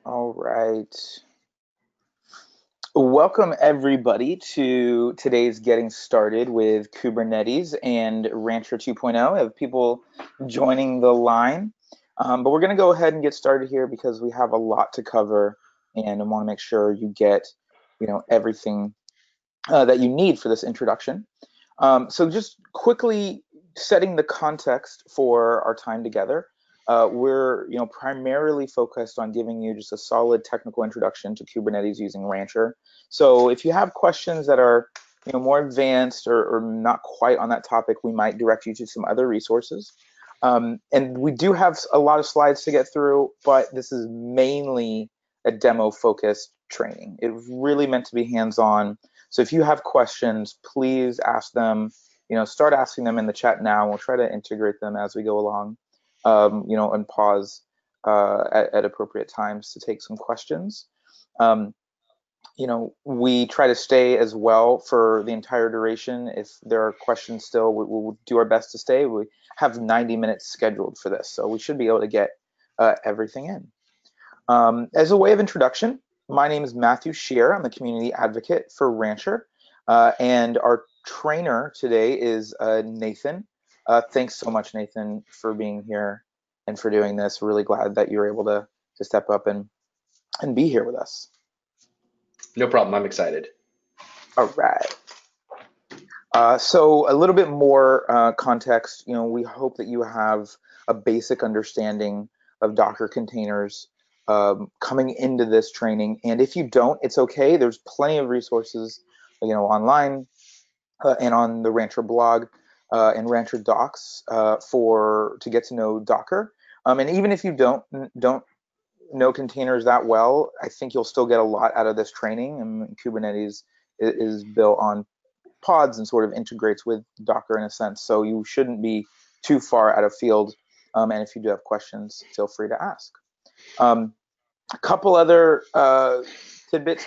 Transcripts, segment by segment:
All right. Welcome everybody to today's Getting Started with Kubernetes and Rancher 2.0. I have people joining the line, but we're going to go ahead and get started here because we have a lot to cover, and I want to make sure you get, everything that you need for this introduction. So just quickly setting the context for our time together. We're primarily focused on giving you just a solid technical introduction to Kubernetes using Rancher. So if you have questions that are more advanced or not quite on that topic, we might direct you to some other resources. And we do have a lot of slides to get through, but this is mainly a demo focused training. It's really meant to be hands-on. So if you have questions, please ask them, start asking them in the chat now. We'll try to integrate them as we go along, and pause at appropriate times to take some questions. We try to stay as well for the entire duration. If there are questions still, we'll do our best to stay. We have 90 minutes scheduled for this, so we should be able to get everything in. As a way of introduction, my name is Matthew Shear. I'm a community advocate for Rancher, and our trainer today is Nathan. Thanks so much, Nathan, for being here and for doing this. Really glad that you're able to step up and be here with us. No problem. I'm excited. All right. So a little bit more context. We hope that you have a basic understanding of Docker containers coming into this training. And if you don't, it's okay. There's plenty of resources, online and on the Rancher blog and Rancher docs to get to know Docker. And even if you don't know containers that well, I think you'll still get a lot out of this training. And Kubernetes is built on pods and sort of integrates with Docker in a sense. So you shouldn't be too far out of field. And if you do have questions, feel free to ask. A couple other tidbits,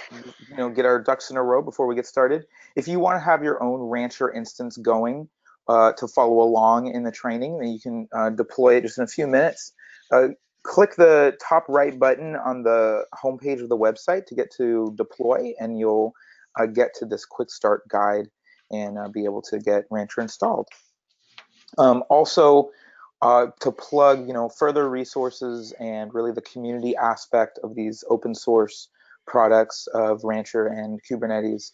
get our ducks in a row before we get started. If you want to have your own Rancher instance going to follow along in the training, then you can deploy it just in a few minutes. Click the top right button on the homepage of the website to get to deploy, and you'll get to this quick start guide and be able to get Rancher installed. Also, to plug, further resources and really the community aspect of these open source products of Rancher and Kubernetes,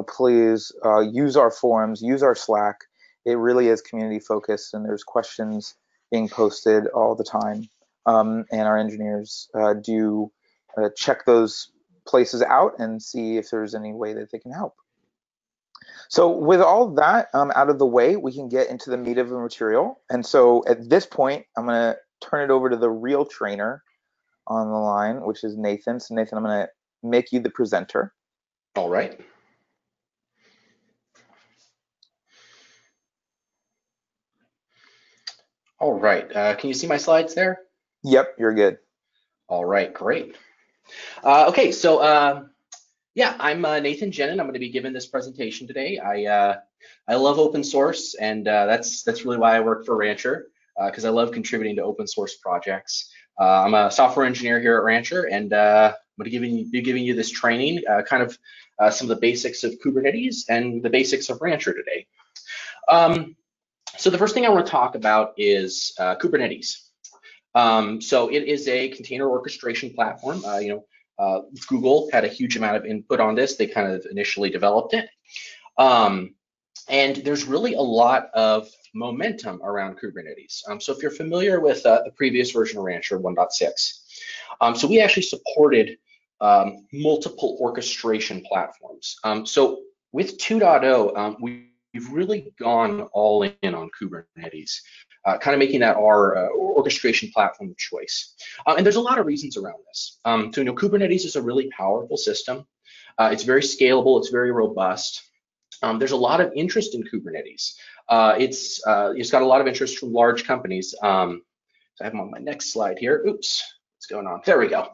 please use our forums, use our Slack. It really is community focused, and there's questions being posted all the time. And our engineers do check those places out and see if there's any way that they can help. So with all that out of the way, we can get into the meat of the material. And so at this point, I'm going to turn it over to the real trainer on the line, which is Nathan. So Nathan, I'm going to make you the presenter. All right. All right. Can you see my slides there? Yep, you're good. All right, great. Okay, so yeah, I'm Nathan Jenin. I'm going to be giving this presentation today. I love open source, and that's really why I work for Rancher, because I love contributing to open source projects. I'm a software engineer here at Rancher, and I'm going to be giving you this training, kind of some of the basics of Kubernetes and the basics of Rancher today. So the first thing I want to talk about is Kubernetes. So it is a container orchestration platform. Google had a huge amount of input on this. They kind of initially developed it. And there's really a lot of momentum around Kubernetes. So if you're familiar with the previous version of Rancher 1.6, so we actually supported multiple orchestration platforms. So with 2.0, we've really gone all in on Kubernetes. Kind of making that our orchestration platform of choice. And there's a lot of reasons around this. So, Kubernetes is a really powerful system. It's very scalable, it's very robust. There's a lot of interest in Kubernetes. It's got a lot of interest from large companies. So I have them on my next slide here. Oops, what's going on? There we go.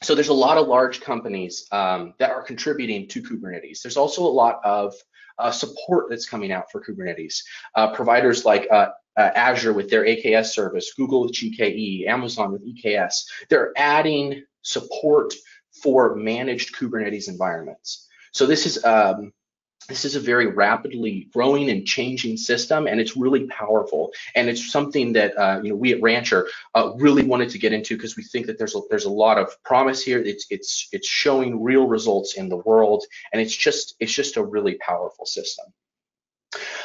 So there's a lot of large companies that are contributing to Kubernetes. There's also a lot of support that's coming out for Kubernetes. Providers like Azure with their AKS service, Google with GKE, Amazon with EKS, they're adding support for managed Kubernetes environments. So this is a very rapidly growing and changing system, and it's really powerful. And it's something that we at Rancher really wanted to get into because we think that there's a lot of promise here. It's showing real results in the world, and it's just a really powerful system.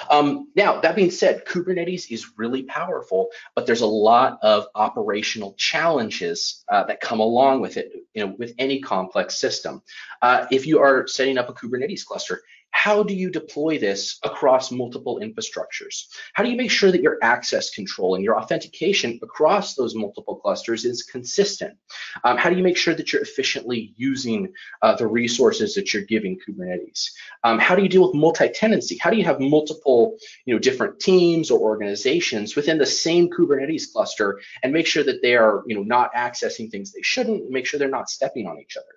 Now, that being said, Kubernetes is really powerful, but there's a lot of operational challenges that come along with it, with any complex system. If you are setting up a Kubernetes cluster, how do you deploy this across multiple infrastructures? How do you make sure that your access control and your authentication across those multiple clusters is consistent? How do you make sure that you're efficiently using the resources that you're giving Kubernetes? How do you deal with multi-tenancy? How do you have multiple different teams or organizations within the same Kubernetes cluster and make sure that they are not accessing things they shouldn't, and make sure they're not stepping on each other?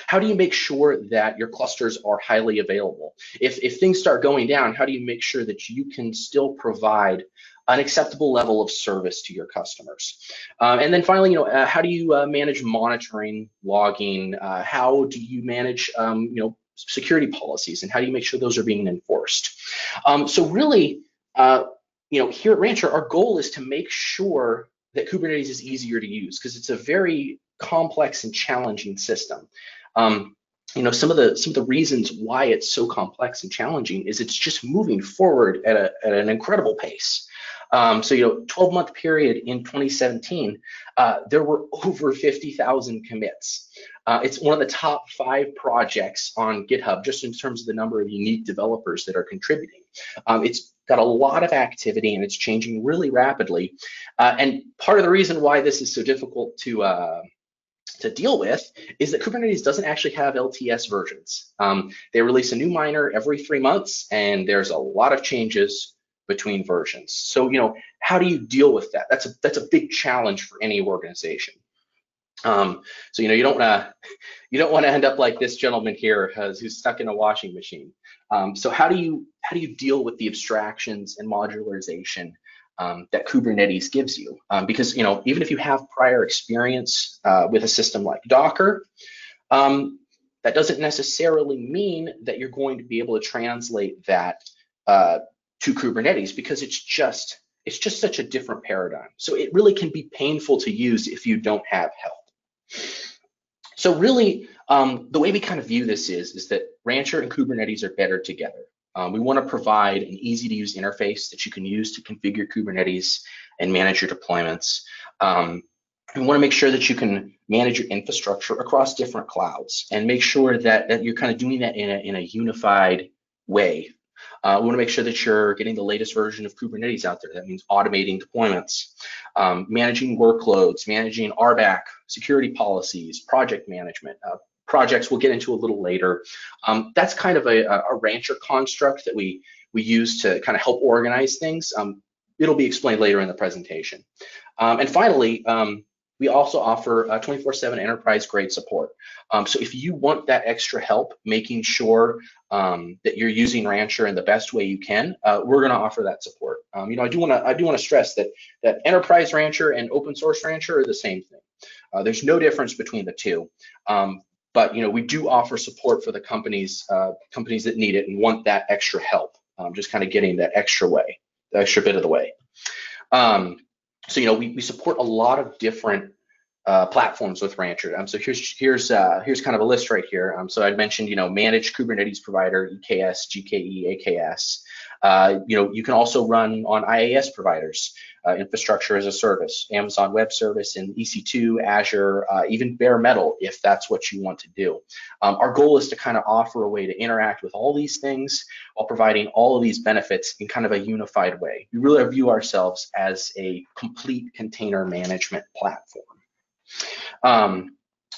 How do you make sure that your clusters are highly available? If things start going down, how do you make sure that you can still provide an acceptable level of service to your customers? And then finally, how do you manage monitoring, logging? How do you manage, security policies, and how do you make sure those are being enforced? So really, here at Rancher, our goal is to make sure that Kubernetes is easier to use because it's a very complex and challenging system. Some of the reasons why it's so complex and challenging is it's just moving forward at an incredible pace. 12-month period in 2017, there were over 50,000 commits. It's one of the top 5 projects on GitHub, just in terms of the number of unique developers that are contributing. It's got a lot of activity and it's changing really rapidly. And part of the reason why this is so difficult to deal with is that Kubernetes doesn't actually have LTS versions. They release a new minor every 3 months, and there's a lot of changes between versions. So, how do you deal with that? That's a big challenge for any organization. So, you don't want to end up like this gentleman here who's stuck in a washing machine. So, how do you deal with the abstractions and modularization that Kubernetes gives you? Because even if you have prior experience with a system like Docker, that doesn't necessarily mean that you're going to be able to translate that to Kubernetes, because it's just such a different paradigm. So it really can be painful to use if you don't have help. So really, the way we kind of view this is that Rancher and Kubernetes are better together. We want to provide an easy-to-use interface that you can use to configure Kubernetes and manage your deployments. We want to make sure that you can manage your infrastructure across different clouds and make sure that you're kind of doing that in a unified way. We want to make sure that you're getting the latest version of Kubernetes out there. That means automating deployments, managing workloads, managing RBAC, security policies, project management. Projects we'll get into a little later. That's kind of a Rancher construct that we use to kind of help organize things. It'll be explained later in the presentation. And finally, we also offer 24/7 enterprise-grade support. So if you want that extra help making sure that you're using Rancher in the best way you can, we're going to offer that support. I do want to stress that enterprise Rancher and open source Rancher are the same thing. There's no difference between the two. But we do offer support for the companies that need it and want that extra help, just kind of getting that extra bit of the way. So we support a lot of different platforms with Rancher. So here's kind of a list right here. So I mentioned managed Kubernetes provider, EKS, GKE, AKS. You can also run on IaaS providers, infrastructure as a service, Amazon Web Service, and EC2, Azure, even bare metal if that's what you want to do. Our goal is to kind of offer a way to interact with all these things while providing all of these benefits in kind of a unified way. We really view ourselves as a complete container management platform.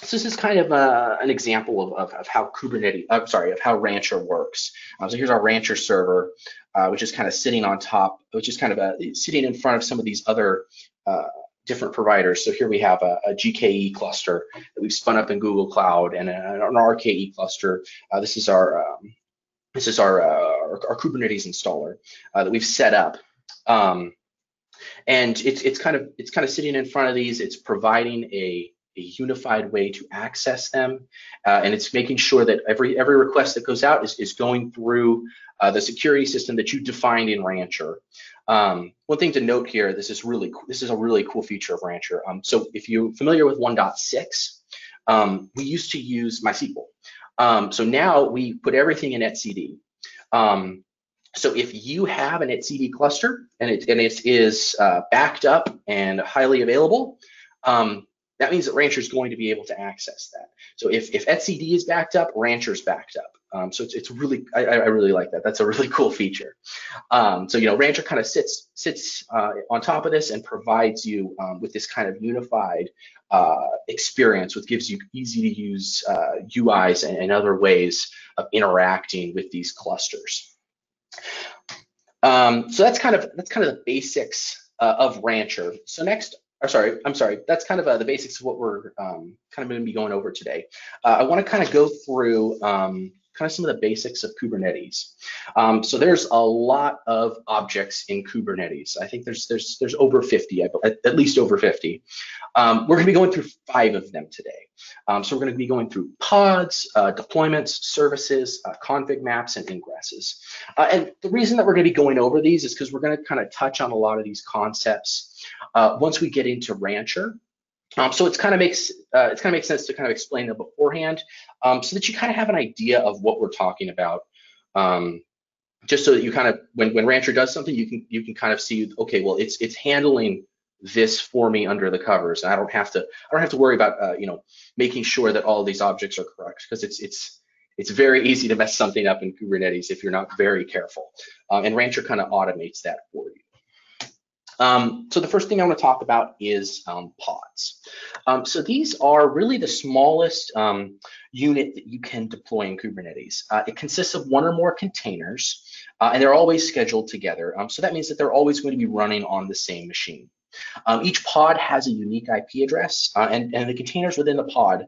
So this is kind of an example of how of how Rancher works. So here's our Rancher server, which is kind of sitting on top, which is kind of sitting in front of some of these other different providers. So here we have a GKE cluster that we've spun up in Google Cloud and an RKE cluster. This is our This is our Kubernetes installer that we've set up. And it's kind of sitting in front of these. It's providing a unified way to access them, and it's making sure that every request that goes out is going through the security system that you defined in Rancher. One thing to note here, this is a really cool feature of Rancher. So if you're familiar with 1.6, we used to use MySQL. So now we put everything in etcd. So if you have an etcd cluster and it is backed up and highly available, that means that Rancher is going to be able to access that. So if etcd is backed up, Rancher's backed up. So it's really, I really like that. That's a really cool feature. So Rancher kind of sits on top of this and provides you with this kind of unified experience, which gives you easy to use UIs and other ways of interacting with these clusters. So that's kind of the basics of Rancher. So next, I'm sorry, that's kind of the basics of what we're kind of going to be going over today. I want to kind of go through kind of some of the basics of Kubernetes. So there's a lot of objects in Kubernetes. I think there's over 50, at least over 50. We're going to be going through 5 of them today. So we're going to be going through pods, deployments, services, config maps, and ingresses. And the reason that we're going to be going over these is because we're going to kind of touch on a lot of these concepts once we get into Rancher. So it kind of makes sense to kind of explain them beforehand, so that you kind of have an idea of what we're talking about. Just so that you kind of, when Rancher does something, you can kind of see, okay, well, it's handling this for me under the covers, and I don't have to worry about making sure that all of these objects are correct, because it's very easy to mess something up in Kubernetes if you're not very careful, and Rancher kind of automates that for you. So the first thing I want to talk about is pods. So these are really the smallest unit that you can deploy in Kubernetes. It consists of 1 or more containers, and they're always scheduled together. So that means that they're always going to be running on the same machine. Each pod has a unique IP address, and the containers within the pod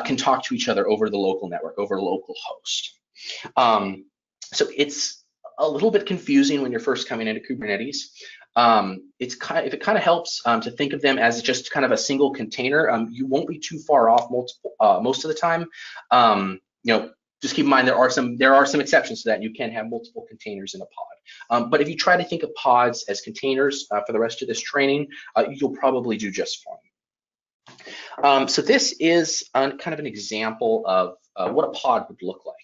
can talk to each other over the local network, over a local host. So it's a little bit confusing when you're first coming into Kubernetes. If it kind of helps to think of them as just kind of a single container, you won't be too far off most of the time. Just keep in mind there are some exceptions to that. You can have multiple containers in a pod. But if you try to think of pods as containers for the rest of this training, you'll probably do just fine. So this is kind of an example of what a pod would look like.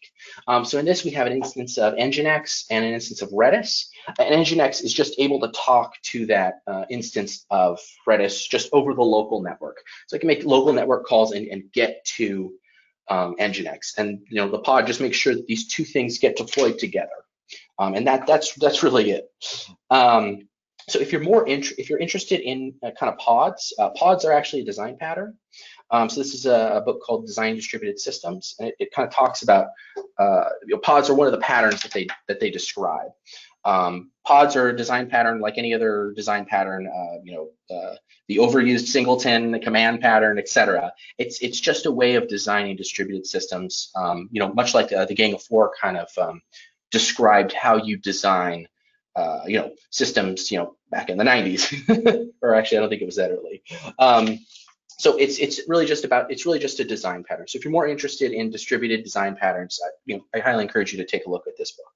So in this, we have an instance of Nginx and an instance of Redis. And Nginx is just able to talk to that instance of Redis just over the local network. So it can make local network calls and get to Nginx. And the pod just makes sure that these two things get deployed together. And that's really it. So if you're interested in kind of pods, pods are actually a design pattern. So this is a book called Design Distributed Systems, and it kind of talks about pods are one of the patterns that they describe. Pods are a design pattern like any other design pattern. The overused singleton, the command pattern, etc. It's just a way of designing distributed systems. Much like the Gang of Four kind of described how you design systems, back in the 90s, or actually, I don't think it was that early. So it's really just a design pattern. So if you're more interested in distributed design patterns, I highly encourage you to take a look at this book.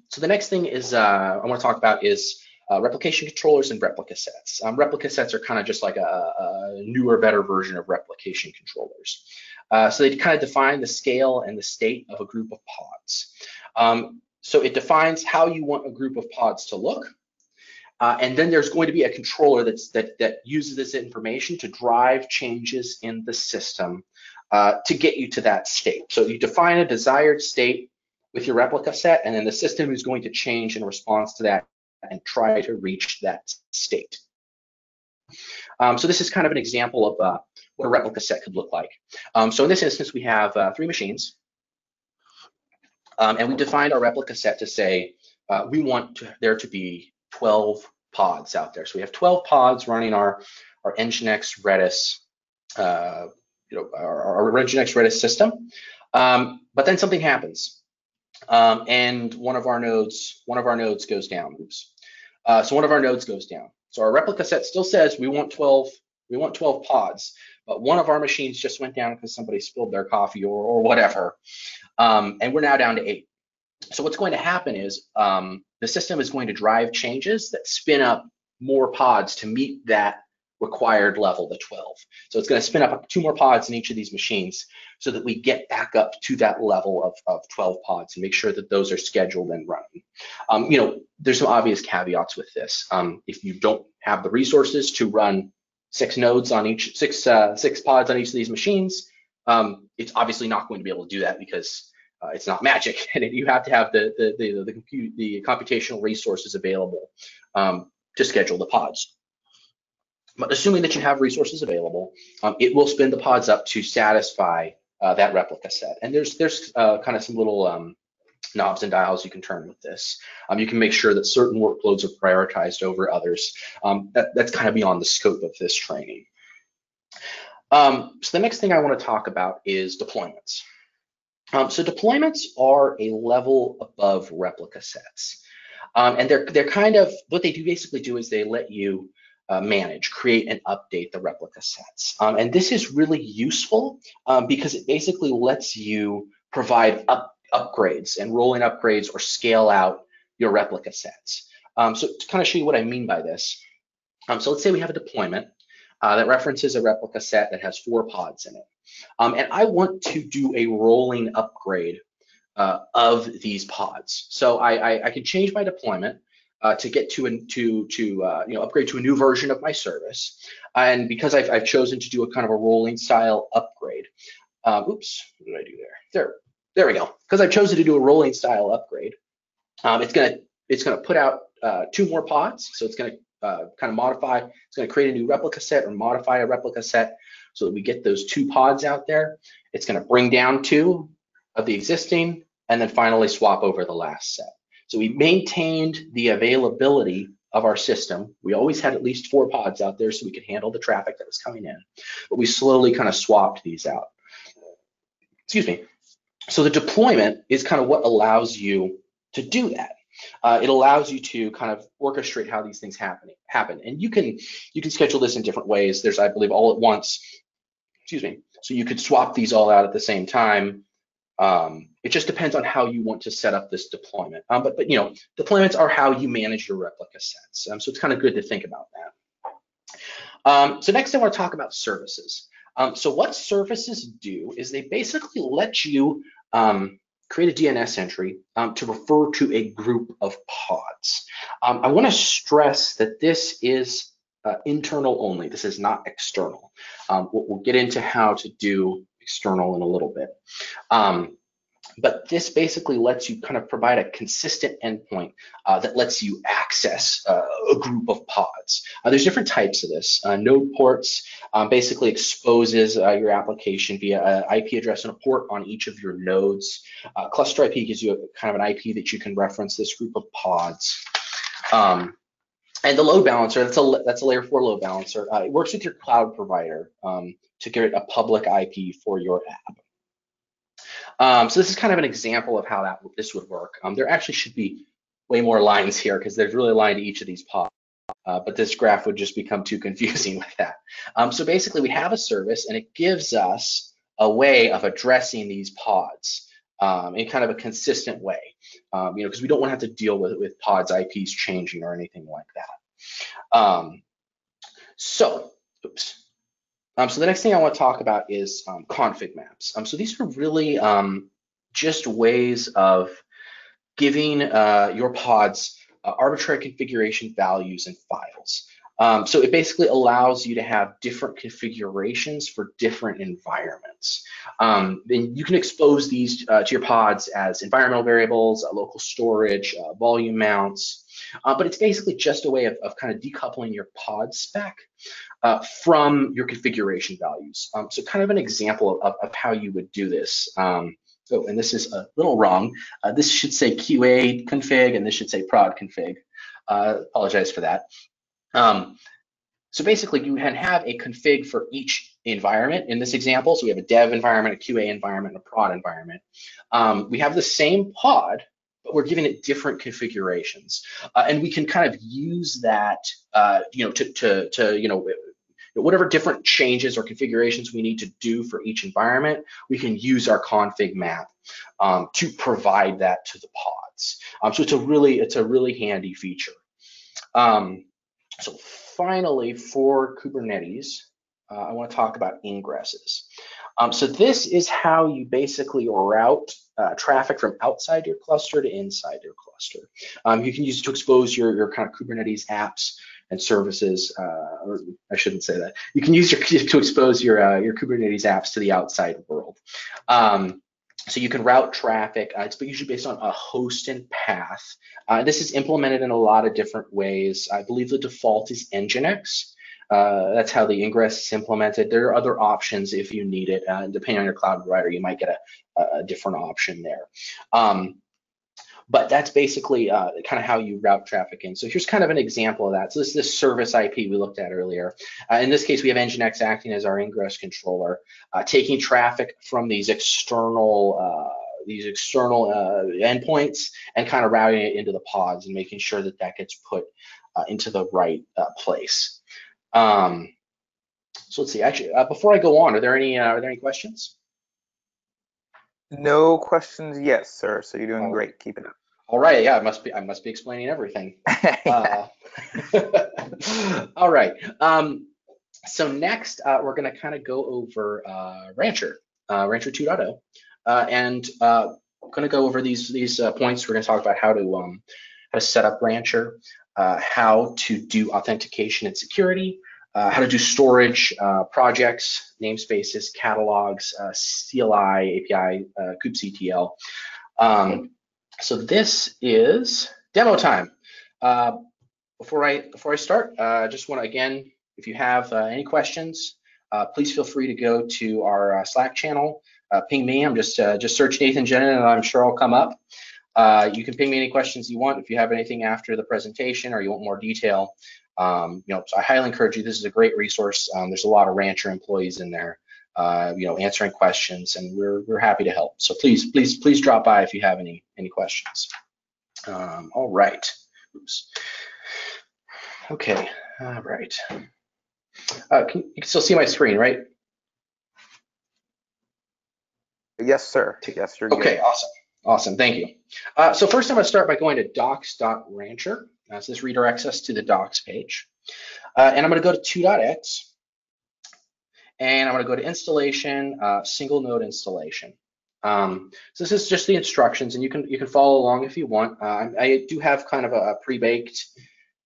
So the next thing is I want to talk about is replication controllers and replica sets. Replica sets are kind of just like a newer, better version of replication controllers. So they kind of define the scale and the state of a group of pods. So it defines how you want a group of pods to look. And then there's going to be a controller that uses this information to drive changes in the system to get you to that state. So you define a desired state with your replica set, and then the system is going to change in response to that and try to reach that state. So this is kind of an example of what a replica set could look like. So in this instance, we have 3 machines. And we defined our replica set to say we want there to be 12 pods out there. So we have 12 pods running our Nginx Redis, our Nginx Redis system. But then something happens, and one of our nodes goes down. Oops. So one of our nodes goes down. So our replica set still says we want 12 pods, but one of our machines just went down because somebody spilled their coffee or whatever, and we're now down to 8. So what's going to happen is the system is going to drive changes that spin up more pods to meet that required level, the 12. So it's going to spin up 2 more pods in each of these machines so that we get back up to that level of 12 pods and make sure that those are scheduled and running. There's some obvious caveats with this. If you don't have the resources to run 6 nodes on each, 6 pods on each of these machines, it's obviously not going to be able to do that because it's not magic, and you have to have the computational resources available to schedule the pods. But assuming that you have resources available, it will spin the pods up to satisfy that replica set. And there's kind of some little knobs and dials you can turn with this. You can make sure that certain workloads are prioritized over others. That's kind of beyond the scope of this training. So the next thing I want to talk about is deployments. So deployments are a level above replica sets. And they're kind of, what they do basically do is they let you manage, create, and update the replica sets. And this is really useful because it basically lets you provide upgrades and rolling upgrades or scale out your replica sets. So to kind of show you what I mean by this, so let's say we have a deployment that references a replica set that has 4 pods in it. And I want to do a rolling upgrade of these pods. So I can change my deployment to get upgrade to a new version of my service. And because I've chosen to do a kind of a rolling style upgrade, oops, what did I do there? There we go. Because I've chosen to do a rolling style upgrade, it's gonna put out 2 more pods. So it's gonna kind of modify. It's gonna create a new replica set or modify a replica set so that we get those 2 pods out there. It's gonna bring down 2 of the existing and then finally swap over the last set. So we maintained the availability of our system. We always had at least 4 pods out there so we could handle the traffic that was coming in, but we slowly kind of swapped these out. Excuse me. So the deployment is kind of what allows you to do that. It allows you to kind of orchestrate how these things happen. And you can schedule this in different ways. There's, I believe, all at once. Excuse me. So you could swap these all out at the same time. It just depends on how you want to set up this deployment. But deployments are how you manage your replica sets. So it's kind of good to think about that. So next I want to talk about services. So what services do is they basically let you create a DNS entry to refer to a group of pods. I want to stress that this is internal only. This is not external. We'll get into how to do external in a little bit. But this basically lets you kind of provide a consistent endpoint that lets you access a group of pods. There's different types of this. Node ports basically exposes your application via an IP address and a port on each of your nodes. Cluster IP gives you a kind of an IP that you can reference this group of pods. And the load balancer, that's a layer 4 load balancer. It works with your cloud provider to create a public IP for your app. So this is kind of an example of how this would work. There actually should be way more lines here because there's really a line to each of these pods, but this graph would just become too confusing with that. So basically we have a service and it gives us a way of addressing these pods in kind of a consistent way, because we don't want to have to deal with pods IPs changing or anything like that. So the next thing I want to talk about is config maps. So these are really just ways of giving your pods arbitrary configuration values and files. So it basically allows you to have different configurations for different environments. Then you can expose these to your pods as environmental variables, local storage, volume mounts, but it's basically just a way of kind of decoupling your pod spec from your configuration values. So kind of an example of how you would do this. And this is a little wrong. This should say QA config and this should say prod config. Apologize for that. So basically you can have a config for each environment in this example. So we have a dev environment, a QA environment, and a prod environment. We have the same pod, but we're giving it different configurations, and we can kind of use that, to whatever different changes or configurations we need to do for each environment, we can use our config map to provide that to the pods. So it's a really handy feature. So finally, for Kubernetes, I want to talk about ingresses. So this is how you basically route traffic from outside your cluster to inside your cluster. You can use it to expose your kind of Kubernetes apps and services, or I shouldn't say that. You can use to expose your Kubernetes apps to the outside world. So you can route traffic. It's usually based on a host and path. This is implemented in a lot of different ways. I believe the default is Nginx. That's how the ingress is implemented. There are other options if you need it. Depending on your cloud provider, you might get a different option there. But that's basically kind of how you route traffic in. So here's kind of an example of that. So this is this service IP we looked at earlier. In this case, we have Nginx acting as our ingress controller, taking traffic from these external endpoints and kind of routing it into the pods and making sure that that gets put into the right place. So let's see. Actually, before I go on, are there any questions? No questions yet, sir. So you're doing great. Keep it up. All right. Yeah, I must be explaining everything. All right. So next, we're going to kind of go over Rancher 2.0, and I'm going to go over these points. We're going to talk about how to set up Rancher, how to do authentication and security, how to do storage, projects, namespaces, catalogs, CLI, API, kubectl. So this is demo time. Before I start, just want to, again, if you have any questions, please feel free to go to our Slack channel. Ping me. I'm just search Nathan Jenin, and I'm sure I'll come up. You can ping me any questions you want. If you have anything after the presentation or you want more detail, so I highly encourage you. This is a great resource. There's a lot of Rancher employees in there, answering questions, and we're happy to help. So please drop by if you have any questions. All right. Oops. Okay. All right. You can still see my screen, right? Yes, sir. Yes, you're good. Okay. Awesome. Thank you. So first, I'm going to start by going to docs.rancher. So this redirects us to the docs page. And I'm going to go to 2.x. And I'm going to go to installation, single node installation. So this is just the instructions, and you can follow along if you want. I do have kind of a pre-baked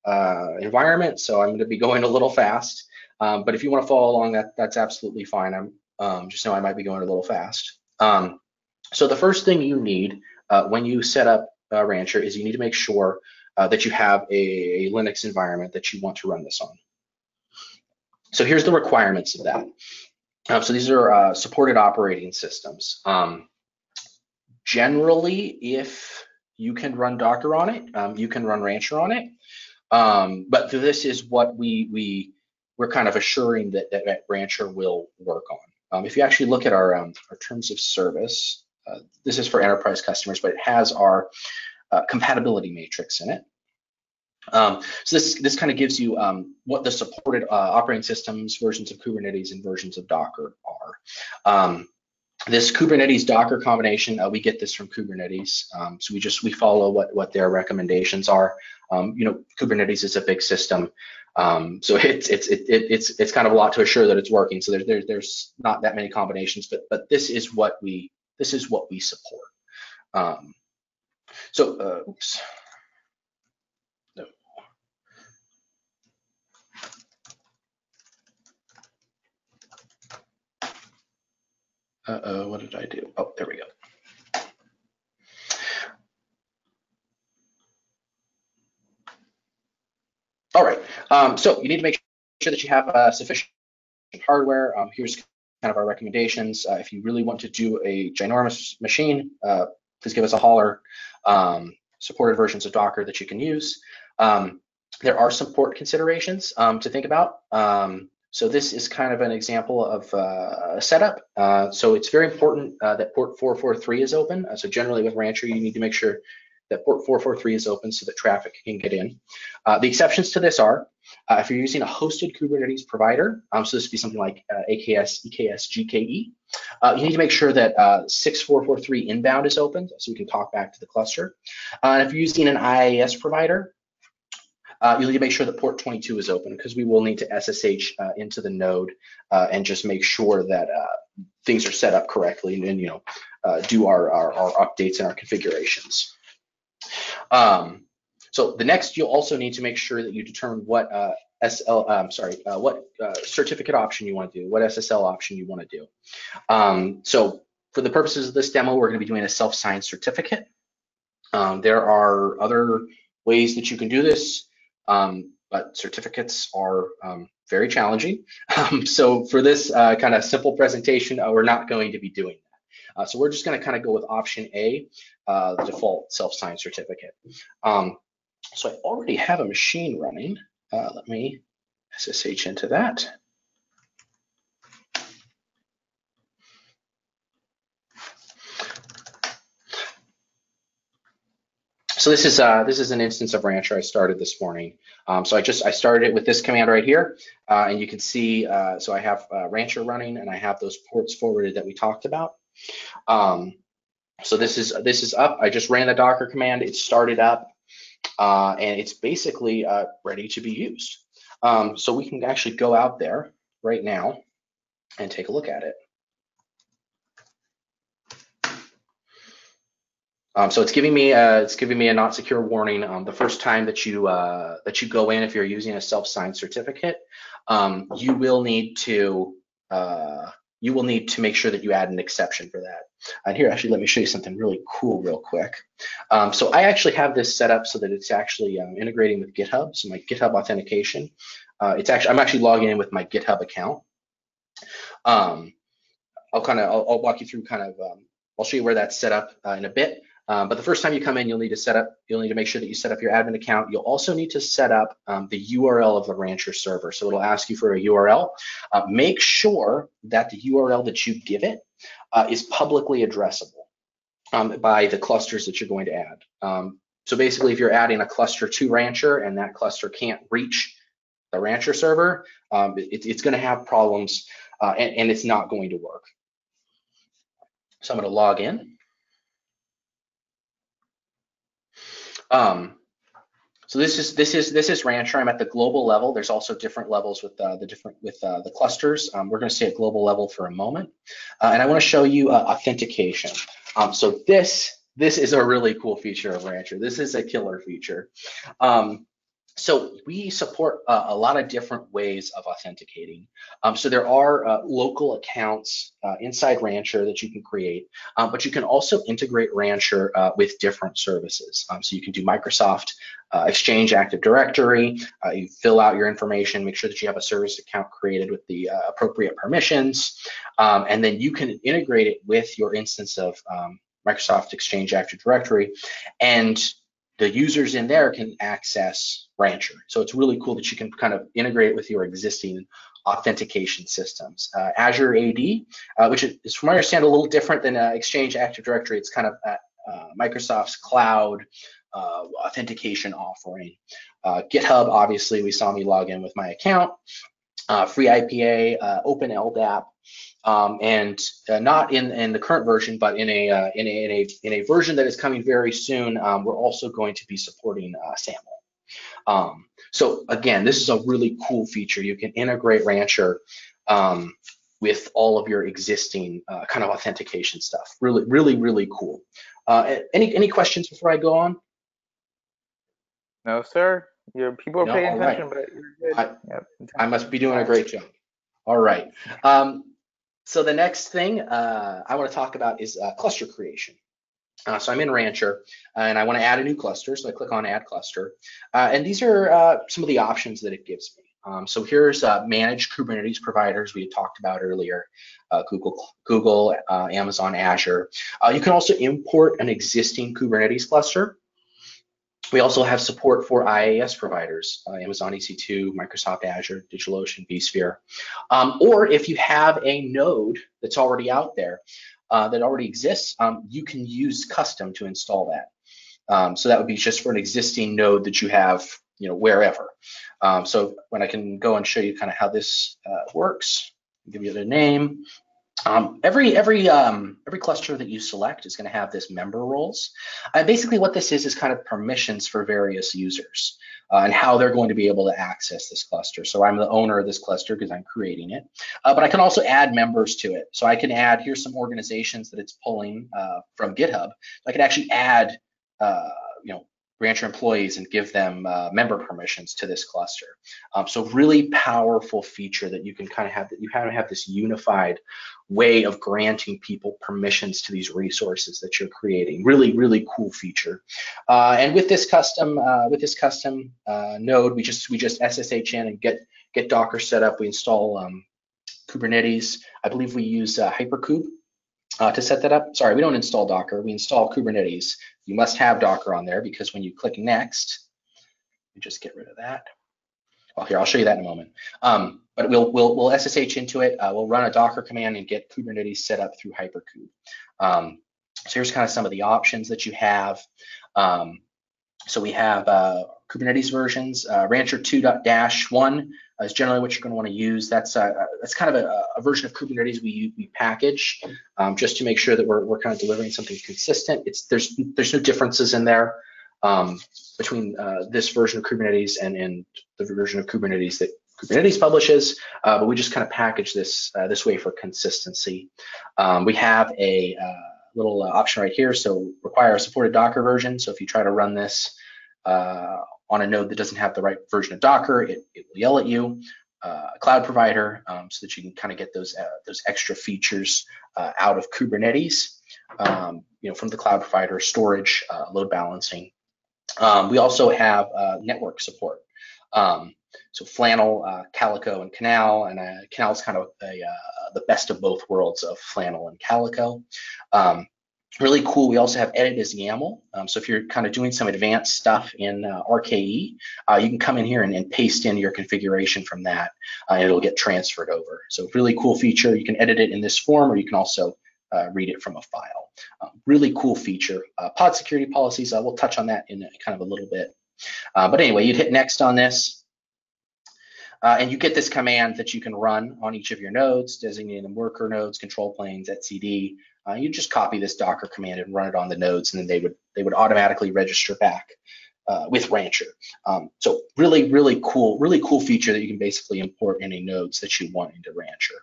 environment, so I'm going to be going a little fast. But if you want to follow along, that's absolutely fine. I'm just know I might be going a little fast. So the first thing you need when you set up Rancher is you need to make sure that you have a Linux environment that you want to run this on. So here's the requirements of that. So these are supported operating systems. Generally, if you can run Docker on it, you can run Rancher on it. But this is what we're kind of assuring that Rancher will work on. If you actually look at our terms of service, this is for enterprise customers, but it has our compatibility matrix in it. So this kind of gives you what the supported operating systems, versions of Kubernetes, and versions of Docker are. This Kubernetes Docker combination, we get this from Kubernetes. So we follow what their recommendations are. Kubernetes is a big system, so it's kind of a lot to assure that it's working. So there's not that many combinations, but this is what we support. Oops. What did I do? Oh, there we go. All right. So you need to make sure that you have sufficient hardware. Here's kind of our recommendations. If you really want to do a ginormous machine, please give us a holler. Supported versions of Docker that you can use. There are some port considerations to think about. So this is kind of an example of a setup. So it's very important that port 443 is open. So generally with Rancher, you need to make sure that port 443 is open so that traffic can get in. The exceptions to this are if you're using a hosted Kubernetes provider, so this would be something like AKS, EKS, GKE, you need to make sure that 6443 inbound is open so we can talk back to the cluster. If you're using an IaaS provider, you'll need to make sure that port 22 is open because we will need to SSH into the node and just make sure that things are set up correctly and do our updates and our configurations. So the next, you'll also need to make sure that you determine what certificate option you want to do, what SSL option you want to do. So for the purposes of this demo, we're going to be doing a self-signed certificate. There are other ways that you can do this, but certificates are very challenging. So for this kind of simple presentation, we're not going to be doing that. So we're just going to kind of go with option A, the default self-signed certificate. So I already have a machine running. Let me SSH into that. So this is an instance of Rancher I started this morning. So I started it with this command right here, and you can see. So I have Rancher running, and I have those ports forwarded that we talked about. So this is up. I just ran the Docker command. It started up, and it's basically ready to be used. So we can actually go out there right now and take a look at it. So it's giving me a not secure warning. The first time that you go in, if you're using a self-signed certificate, you will need to make sure that you add an exception for that. And here, actually, let me show you something really cool real quick. So I actually have this set up so that it's actually integrating with GitHub. So my GitHub authentication, I'm actually logging in with my GitHub account. I'll walk you through I'll show you where that's set up in a bit. But the first time you come in, you'll need to make sure that you set up your admin account. You'll also need to set up the URL of the Rancher server. So it'll ask you for a URL. Make sure that the URL that you give it is publicly addressable by the clusters that you're going to add. So basically, if you're adding a cluster to Rancher and that cluster can't reach the Rancher server, it's going to have problems and it's not going to work. So I'm going to log in. So this is Rancher. I'm at the global level. There's also different levels with the clusters. We're going to stay at global level for a moment, and I want to show you authentication. So this is a really cool feature of Rancher. This is a killer feature. So we support a lot of different ways of authenticating. So there are local accounts inside Rancher that you can create, but you can also integrate Rancher with different services. So you can do Microsoft Exchange Active Directory. You fill out your information, make sure that you have a service account created with the appropriate permissions, and then you can integrate it with your instance of Microsoft Exchange Active Directory, and the users in there can access Rancher. So it's really cool that you can kind of integrate it with your existing authentication systems. Azure AD, which is, from what I understand, a little different than Exchange Active Directory. It's kind of Microsoft's cloud authentication offering. GitHub, obviously, we saw me log in with my account. Free IPA, Open LDAP. And not in the current version, but in a version that is coming very soon, we're also going to be supporting SAML. So again, this is a really cool feature. You can integrate Rancher with all of your existing kind of authentication stuff. Really cool. Any questions before I go on? No, sir. People are paying attention, right. but you're good. I must be doing a great job. All right. So the next thing I want to talk about is cluster creation. So I'm in Rancher and I want to add a new cluster. So I click on Add Cluster. And these are some of the options that it gives me. So here's managed Kubernetes providers we had talked about earlier, Google, Amazon, Azure. You can also import an existing Kubernetes cluster. We also have support for IaaS providers, Amazon EC2, Microsoft Azure, DigitalOcean, vSphere. Or if you have a node that's already out there that already exists, you can use custom to install that. So that would be just for an existing node that you have, wherever. So when I can go and show you kind of how this works, give you the name. Every cluster that you select is going to have this member roles. Basically, what this is kind of permissions for various users and how they're going to be able to access this cluster. So I'm the owner of this cluster because I'm creating it, but I can also add members to it. So I can add, here's some organizations that it's pulling from GitHub. I can actually add, Rancher employees and give them member permissions to this cluster. So really powerful feature that you can kind of have, that you kind of have this unified way of granting people permissions to these resources that you're creating. Really, really cool feature. And with this custom node, we just SSH in and get Docker set up. We install Kubernetes. I believe we use Hyperkube to set that up. Sorry, we don't install Docker. We install Kubernetes. You must have Docker on there because when you click next, you just get rid of that. Well, here, I'll show you that in a moment. But we'll SSH into it. We'll run a Docker command and get Kubernetes set up through Hyperkube. So here's kind of some of the options that you have. So we have Kubernetes versions. Rancher 2.1 is generally what you're going to want to use. That's kind of a version of Kubernetes we package just to make sure that we're kind of delivering something consistent. There's no differences in there between this version of Kubernetes and the version of Kubernetes that Kubernetes publishes, but we just kind of package this this way for consistency. We have a little option right here, so require a supported Docker version. So if you try to run this on a node that doesn't have the right version of Docker, it will yell at you. A cloud provider, so that you can kind of get those extra features out of Kubernetes, from the cloud provider, storage, load balancing. We also have network support. So Flannel, Calico, and Canal, and Canal is kind of the best of both worlds of Flannel and Calico. Really cool. We also have edit as YAML. So if you're kind of doing some advanced stuff in RKE, you can come in here and paste in your configuration from that, and it'll get transferred over. So really cool feature. You can edit it in this form, or you can also read it from a file. Really cool feature. Pod security policies, we'll touch on that in kind of a little bit. But anyway, you'd hit next on this. And you get this command that you can run on each of your nodes, designating them worker nodes, control planes, etcd. You just copy this Docker command and run it on the nodes, and then they would automatically register back with Rancher. So really cool feature that you can basically import any nodes that you want into Rancher.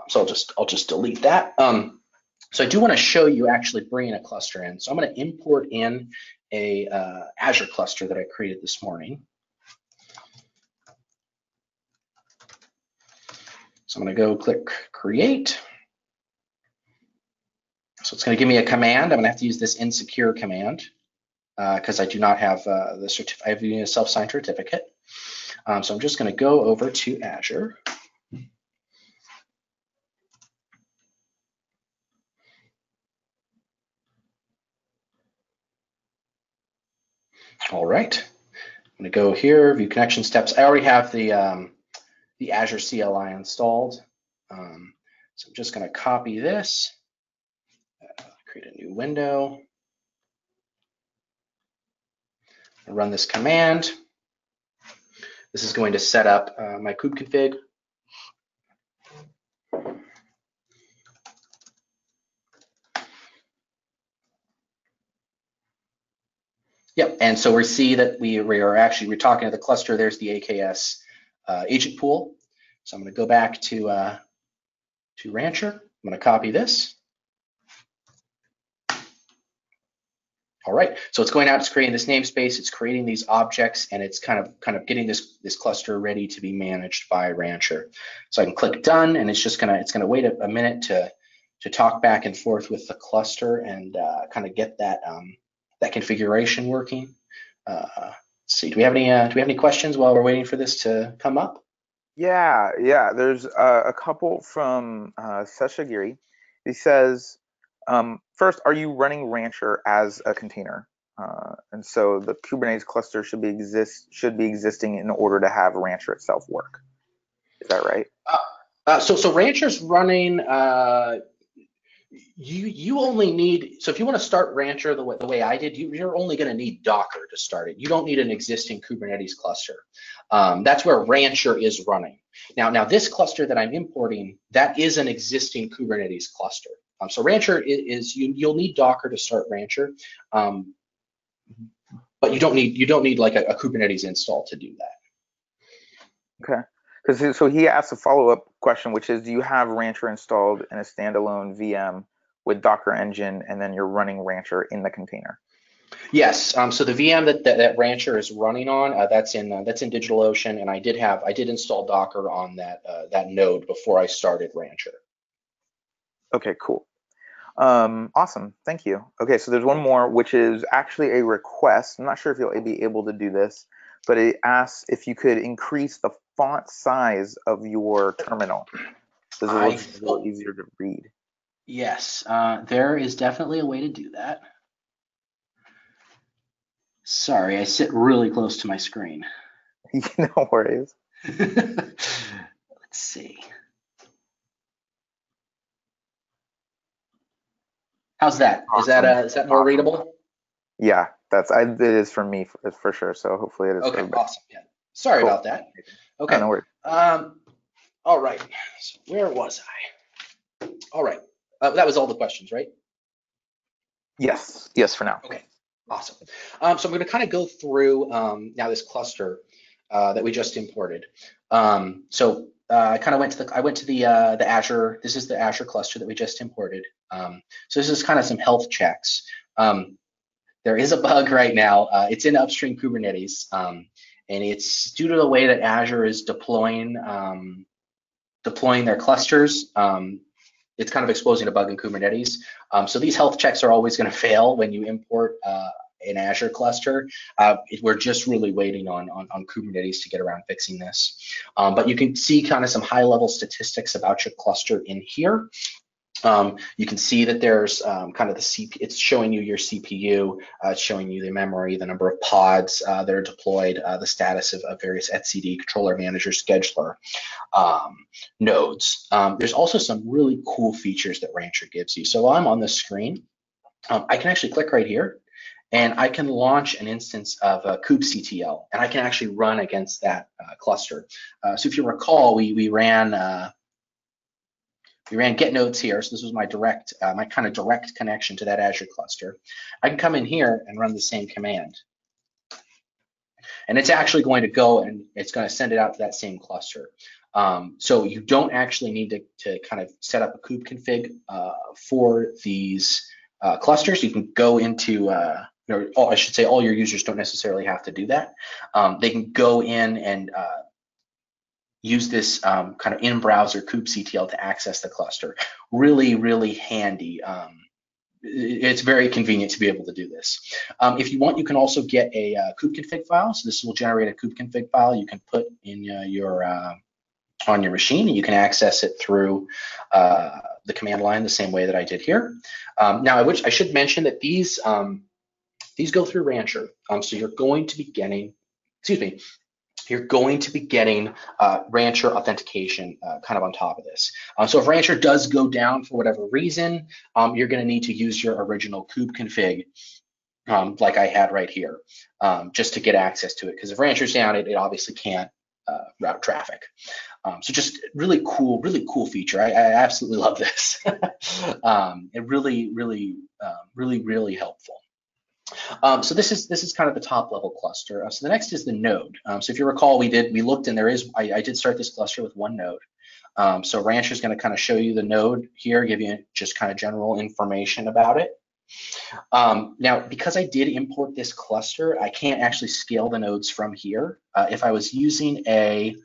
So I'll just delete that. So I do want to show you actually bringing a cluster in. So I'm going to import in a Azure cluster that I created this morning. So I'm going to go click create. So it's going to give me a command. I'm going to have to use this insecure command because I do not have the certificate. I have a self-signed certificate. So I'm just going to go over to Azure. All right. I'm going to go here, view connection steps. I already have the Azure CLI installed. So I'm just going to copy this, create a new window, run this command. This is going to set up my kube config. Yep, and so we see that we're talking to the cluster. There's the AKS agent pool. So I'm going to go back to Rancher. I'm going to copy this. All right, so it's going out, it's creating this namespace, it's creating these objects, and it's kind of getting this cluster ready to be managed by Rancher. So I can click done, and it's gonna wait a minute to talk back and forth with the cluster and kind of get that configuration working. Let's see, do we have any questions while we're waiting for this to come up? Yeah. There's a couple from Seshagiri. He says, first, are you running Rancher as a container? And so the Kubernetes cluster should be existing in order to have Rancher itself work. Is that right? So Rancher's running. You only need, so if you want to start Rancher the way I did, you're only going to need Docker to start it. You don't need an existing Kubernetes cluster. That's where Rancher is running. Now this cluster that I'm importing, that is an existing Kubernetes cluster. So Rancher is you'll need Docker to start Rancher, but you don't need like a Kubernetes install to do that. Okay. Because so he asked a follow-up question, which is, do you have Rancher installed in a standalone VM with Docker Engine, and then you're running Rancher in the container? Yes. So the VM that Rancher is running on, that's in DigitalOcean, and I did install Docker on that node before I started Rancher. Okay, cool. Awesome. Thank you. Okay, so there's one more, which is actually a request. I'm not sure if you'll be able to do this, but it asks if you could increase the font size of your terminal. This is a little easier to read. Yes, there is definitely a way to do that. Sorry, I sit really close to my screen. No worries. Let's see. How's that? Awesome. Is that more readable? Yeah, it is for me for sure. So hopefully it is. Okay, awesome. Yeah. Sorry about that. Okay. No worries. All right. So where was I? All right. That was all the questions, right? Yes. Yes, for now. Okay. Awesome. So I'm going to kind of go through now this cluster that we just imported. I kind of went to the Azure. This is the Azure cluster that we just imported. So this is kind of some health checks. There is a bug right now. It's in upstream Kubernetes, and it's due to the way that Azure is deploying their clusters. It's kind of exposing a bug in Kubernetes. So these health checks are always going to fail when you import an Azure cluster. We're just really waiting on Kubernetes to get around fixing this. But you can see kind of some high-level statistics about your cluster in here. You can see that there's kind of the CPU, it's showing you your CPU, it's showing you the memory, the number of pods that are deployed, the status of various etcd, controller manager, scheduler nodes. There's also some really cool features that Rancher gives you. So while I'm on this screen, I can actually click right here, and I can launch an instance of kubectl, and I can actually run against that cluster. So if you recall, we ran get nodes here. So this was my kind of direct connection to that Azure cluster. I can come in here and run the same command. And it's actually going to go and it's going to send it out to that same cluster. So you don't actually need to kind of set up a kube config for these clusters. You can go into, I should say all your users don't necessarily have to do that. They can go in and use this kind of in-browser kubectl to access the cluster. Really, really handy. It's very convenient to be able to do this. If you want, you can also get a kubeconfig file. So this will generate a kubeconfig file you can put in on your machine, and you can access it through the command line the same way that I did here. Now, I should mention that these go through Rancher. So you're going to be getting, you're going to be getting Rancher authentication kind of on top of this. So if Rancher does go down for whatever reason, you're going to need to use your original kubeconfig like I had right here, just to get access to it. Because if Rancher's down, it obviously can't route traffic. So just really cool feature. I absolutely love this. It really helpful. So this is kind of the top level cluster. So the next is the node. So if you recall, we looked, and I did start this cluster with one node. So Rancher is going to kind of show you the node here, give you just kind of general information about it. Now, because I did import this cluster, I can't actually scale the nodes from here. If I was using a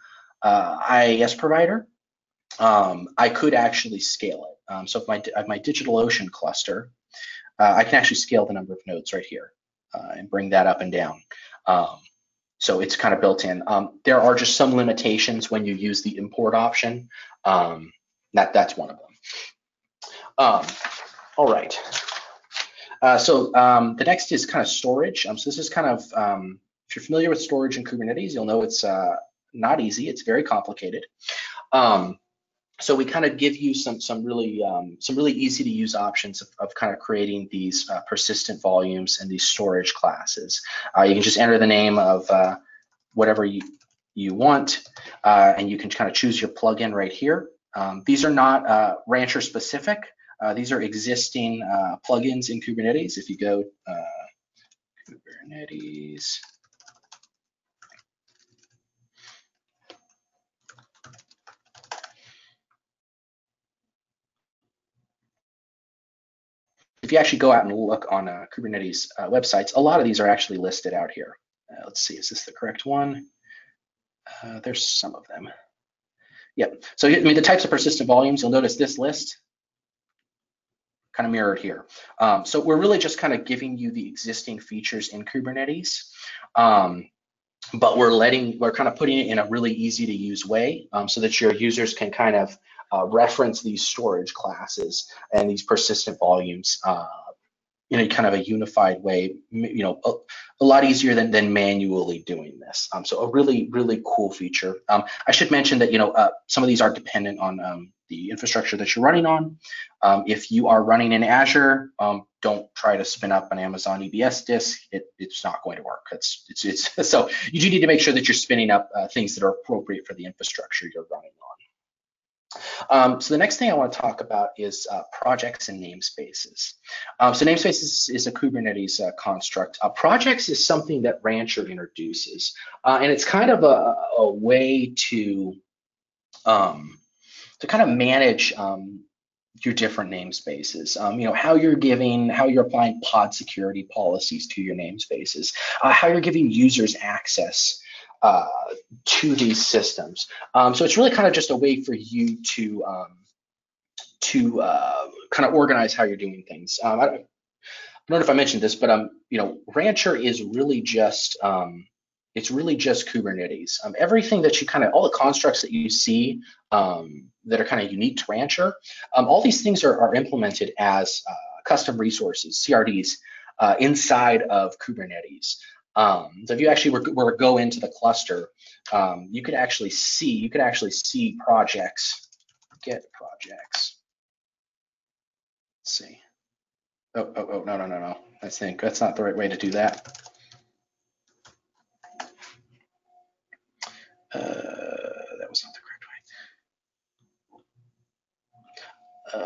IaaS provider, I could actually scale it. So if my DigitalOcean cluster, I can actually scale the number of nodes right here and bring that up and down. So it's kind of built in. There are just some limitations when you use the import option. That's one of them. All right. The next is kind of storage. So this is kind of, if you're familiar with storage in Kubernetes, you'll know it's not easy. It's very complicated. So we kind of give you some really easy to use options of kind of creating these persistent volumes and these storage classes. You can just enter the name of whatever you want, and you can kind of choose your plugin right here. These are not Rancher specific. These are existing plugins in Kubernetes. If you go Kubernetes, if you actually go out and look on Kubernetes websites, a lot of these are actually listed out here. Let's see, is this the correct one? There's some of them. Yep. So I mean, the types of persistent volumes, you'll notice this list kind of mirrored here. So we're really just kind of giving you the existing features in Kubernetes, but we're kind of putting it in a really easy to use way, so that your users can kind of reference these storage classes and these persistent volumes in a kind of a unified way, a lot easier than manually doing this. So a really cool feature. I should mention that some of these are dependent on the infrastructure that you're running on. If you are running in Azure, don't try to spin up an Amazon EBS disk. It's not going to work. So you do need to make sure that you're spinning up things that are appropriate for the infrastructure you're running on. So the next thing I want to talk about is projects and namespaces. So namespaces is a Kubernetes construct. Projects is something that Rancher introduces, and it's kind of a way to kind of manage your different namespaces. How you're applying pod security policies to your namespaces, how you're giving users access to these systems. So it's really kind of just a way for you to kind of organize how you're doing things. I don't know if I mentioned this, but Rancher is really just it's really just Kubernetes. Everything that all the constructs that you see that are kind of unique to Rancher, all these things are implemented as custom resources, CRDs, inside of Kubernetes. So if you actually were to go into the cluster, you could actually see projects, get projects. Let's see. Oh, no. I think that's not the right way to do that. That was not the correct way.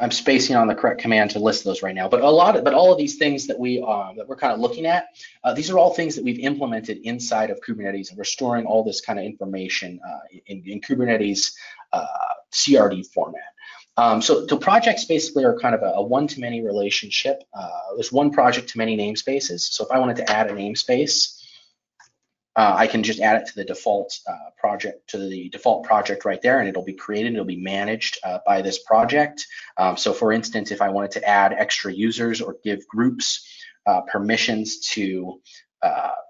I'm spacing on the correct command to list those right now, but all of these things that we're kind of looking at, these are all things that we've implemented inside of Kubernetes, and we're storing all this kind of information in Kubernetes CRD format. So the projects basically are kind of a one-to-many relationship. There's one project to many namespaces. So if I wanted to add a namespace, I can just add it to the default project right there, and it'll be created. It'll be managed by this project. So for instance, if I wanted to add extra users or give groups permissions to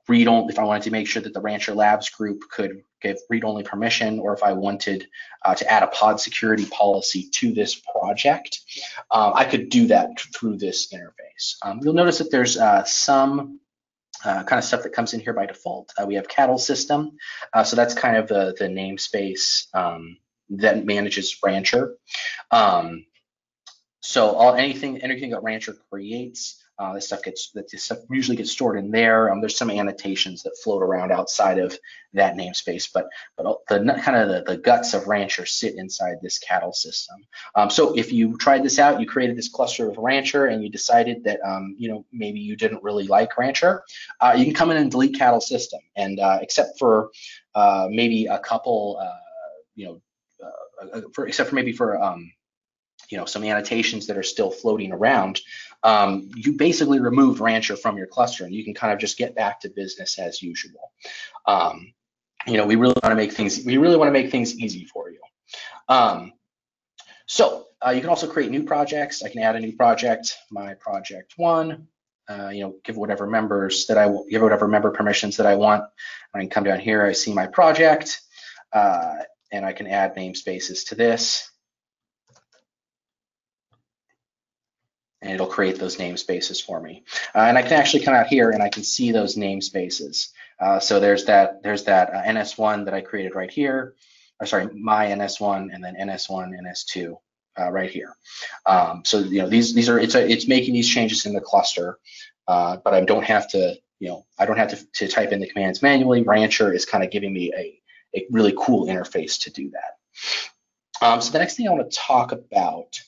read only, if I wanted to make sure that the Rancher Labs group could give read-only permission, or if I wanted to add a pod security policy to this project, I could do that through this interface. You'll notice that there's some kind of stuff that comes in here by default. We have cattle system, so that's kind of the namespace that manages Rancher. So anything that Rancher creates, this stuff usually gets stored in there. There's some annotations that float around outside of that namespace, but the guts of Rancher sit inside this cattle system. So if you tried this out, you created this cluster of Rancher, and you decided that maybe you didn't really like Rancher, you can come in and delete cattle system, and except for maybe a couple, except for maybe for some annotations that are still floating around, you basically removed Rancher from your cluster, and you can kind of just get back to business as usual. We really want to make things easy for you. So you can also create new projects. I can add a new project, my project 1. Give whatever member permissions that I want. I can come down here. I see my project, and I can add namespaces to this. and it'll create those namespaces for me. And I can actually come out here and I can see those namespaces. So there's that NS1 that I created right here, or sorry, my NS1, and then NS1, NS2 right here. So these are it's making these changes in the cluster, but I don't have to to type in the commands manually. Rancher is kind of giving me a really cool interface to do that. So the next thing I want to talk about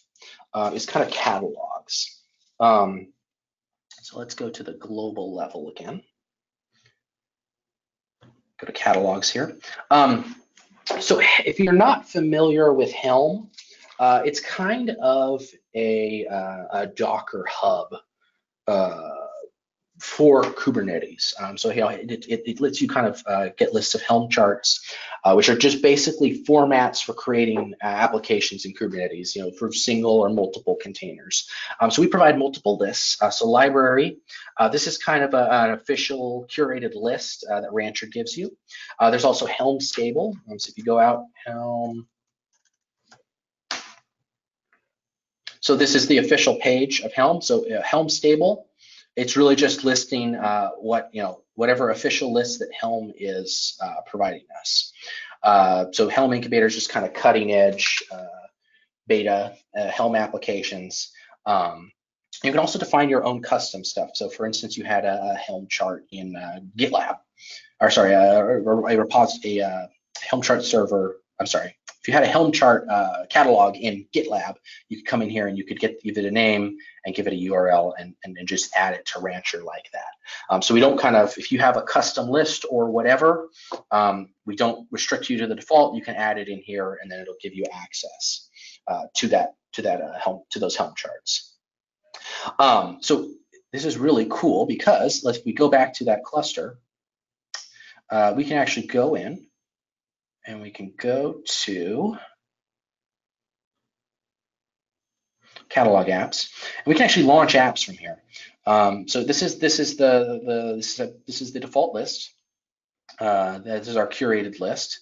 is kind of catalogs. So let's go to the global level again. Go to catalogs here. So if you're not familiar with Helm, it's kind of a Docker hub for Kubernetes. So it lets you kind of get lists of Helm charts, which are just basically formats for creating applications in Kubernetes, for single or multiple containers. So we provide multiple lists. So library, this is kind of an official curated list that Rancher gives you. There's also Helm stable. So if you go out, Helm. So this is the official page of Helm. So Helm stable. It's really just listing whatever official list that Helm is providing us. So Helm Incubator is just kind of cutting edge beta Helm applications. You can also define your own custom stuff. So for instance, you had a Helm chart in GitLab, or sorry, a Helm chart server. I'm sorry. If you had a Helm chart catalog in GitLab, you could come in here and you could give it a name and give it a URL and just add it to Rancher like that. So we don't if you have a custom list or whatever, we don't restrict you to the default. You can add it in here and then it'll give you access to those Helm charts. So this is really cool because if we go back to that cluster, we can actually go in and we can go to catalog apps, and we can actually launch apps from here. So this is the default list. This is our curated list.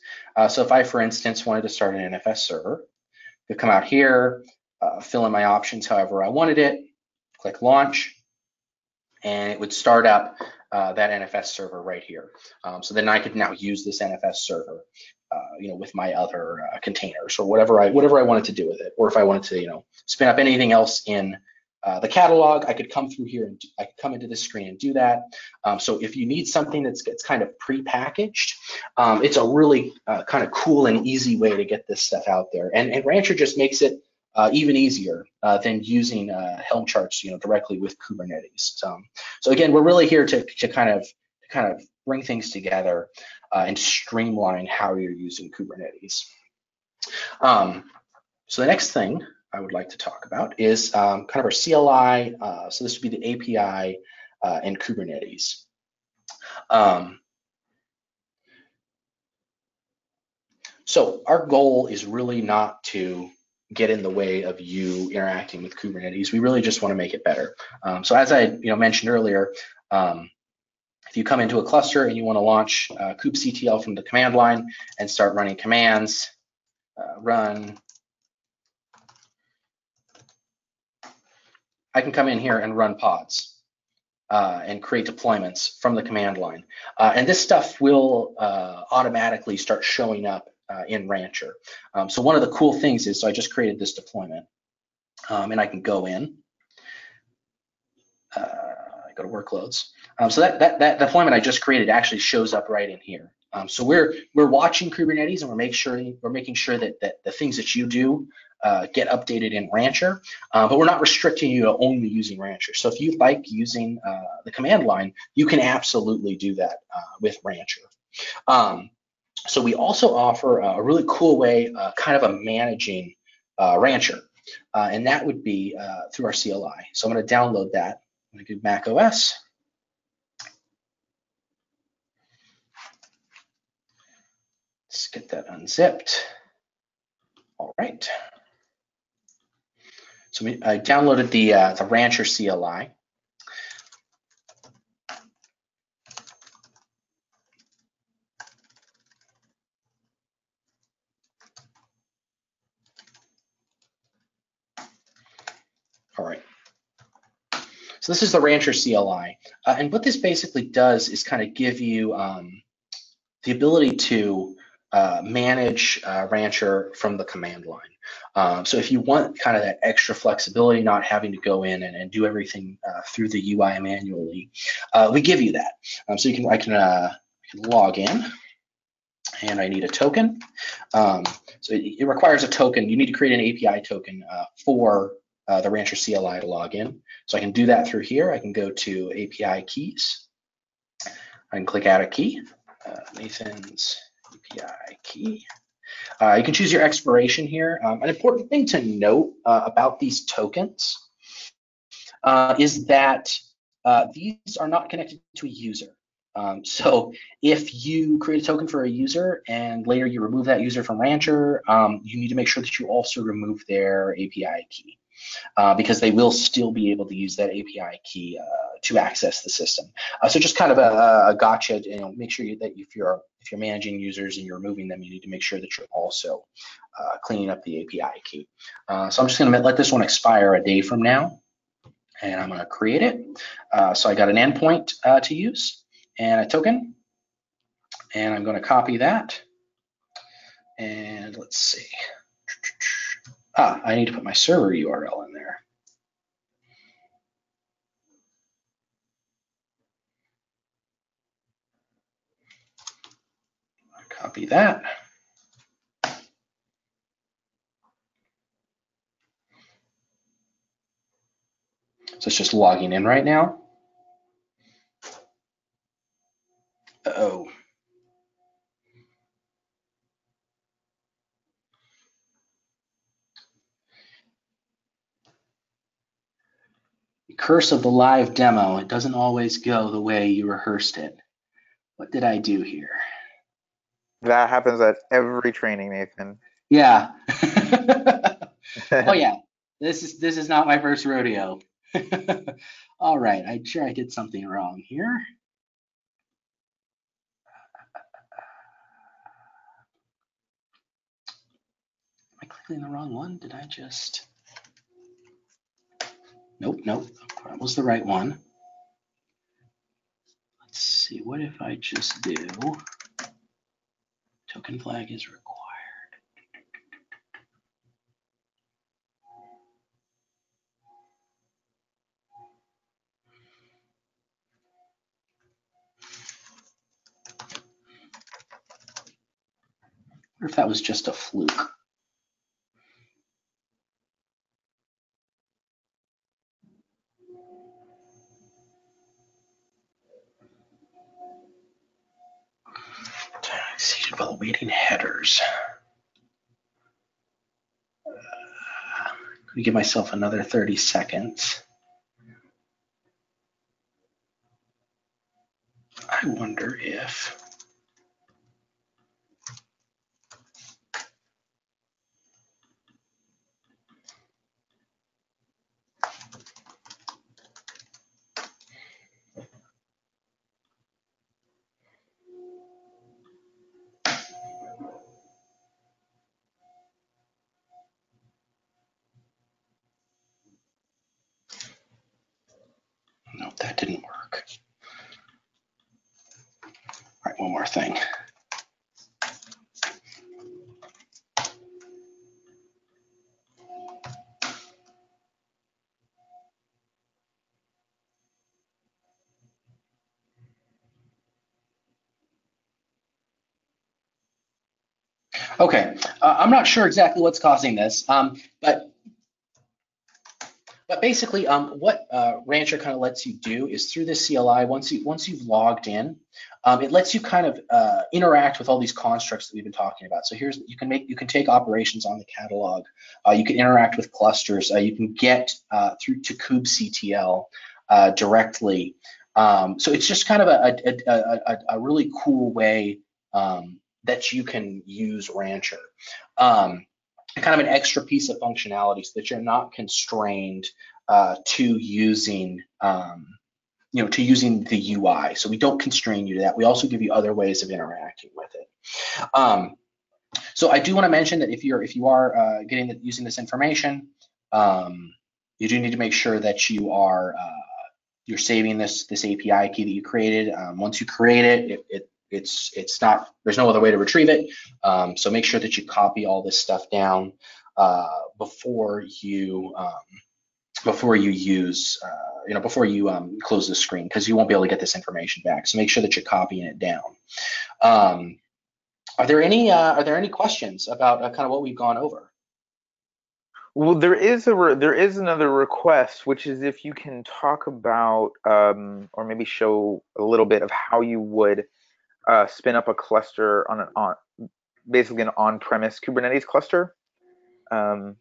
So if I, for instance, wanted to start an NFS server, I could come out here, fill in my options however I wanted it, click launch, and it would start up that NFS server right here. So then I could now use this NFS server, with my other containers or whatever I wanted to do with it, or if I wanted to, spin up anything else in the catalog, I could come through here and I could come into this screen and do that. So if you need something that's kind of pre-packaged, it's a really kind of cool and easy way to get this stuff out there. And Rancher just makes it even easier than using Helm charts, directly with Kubernetes. So again, we're really here to kind of bring things together and streamline how you're using Kubernetes. So the next thing I would like to talk about is kind of our CLI. So this would be the API and Kubernetes. So our goal is really not to get in the way of you interacting with Kubernetes. We really just want to make it better. So as I mentioned earlier, if you come into a cluster and you want to launch kubectl from the command line and start running commands, run, I can come in here and run pods and create deployments from the command line. And this stuff will automatically start showing up in Rancher. So one of the cool things is, so I just created this deployment, and I can go in, I go to workloads. So that deployment I just created actually shows up right in here. So we're watching Kubernetes and we're making sure that the things that you do get updated in Rancher, but we're not restricting you to only using Rancher. So if you like using the command line, you can absolutely do that with Rancher. So we also offer a really cool way, kind of a managing Rancher, and that would be through our CLI. So I'm going to download that. I'm going to do Mac OS. Let's get that unzipped. All right. So I downloaded the Rancher CLI. All right. So this is the Rancher CLI. And what this basically does is kind of give you the ability to manage Rancher from the command line. So if you want kind of that extra flexibility, not having to go in and do everything through the UI manually, we give you that. So I can log in, and I need a token. So it requires a token. You need to create an API token for the Rancher CLI to log in. So I can do that through here. I can go to API keys. I can click add a key, Nathan's API key. You can choose your expiration here. An important thing to note about these tokens is that these are not connected to a user. So if you create a token for a user and later you remove that user from Rancher, you need to make sure that you also remove their API key. Because they will still be able to use that API key to access the system. So just kind of a gotcha. Make sure that if you're managing users and you're removing them, you need to make sure that you're also cleaning up the API key. So I'm just going to let this one expire a day from now, and I'm going to create it. So I got an endpoint to use and a token, and I'm going to copy that. And let's see. I need to put my server URL in there. Copy that. So it's just logging in right now. Uh-oh. The curse of the live demo. It doesn't always go the way you rehearsed it. What did I do here? That happens at every training, Nathan. Yeah. Oh yeah. This is not my first rodeo. All right. I'm sure I did something wrong here. Am I clicking the wrong one? Did I just? Nope. That was the right one. Let's see. What if I just do token flag is required? Or if that was just a fluke. Executable waiting headers. Let me give myself another 30 seconds. I wonder if no, that didn't work. All right, one more thing. Okay, I'm not sure exactly what's causing this, but basically, what Rancher kind of lets you do is through the CLI, once you've logged in, it lets you kind of interact with all these constructs that we've been talking about. So you can take operations on the catalog, you can interact with clusters, you can get through to kubectl directly. So it's just kind of a really cool way that you can use Rancher. Kind of an extra piece of functionality so that you're not constrained to using to using the UI. So we don't constrain you to that. We also give you other ways of interacting with it. So I do want to mention that if you are using this information, you do need to make sure that you are you're saving this API key that you created. Once you create it, it's not, there's no other way to retrieve it. So make sure that you copy all this stuff down before you use, before you close the screen, because you won't be able to get this information back. So make sure that you're copying it down. Are there any questions about kind of what we've gone over? Well, there is another request, which is if you can talk about or maybe show a little bit of how you would spin up a cluster on basically an on-premise Kubernetes cluster. Could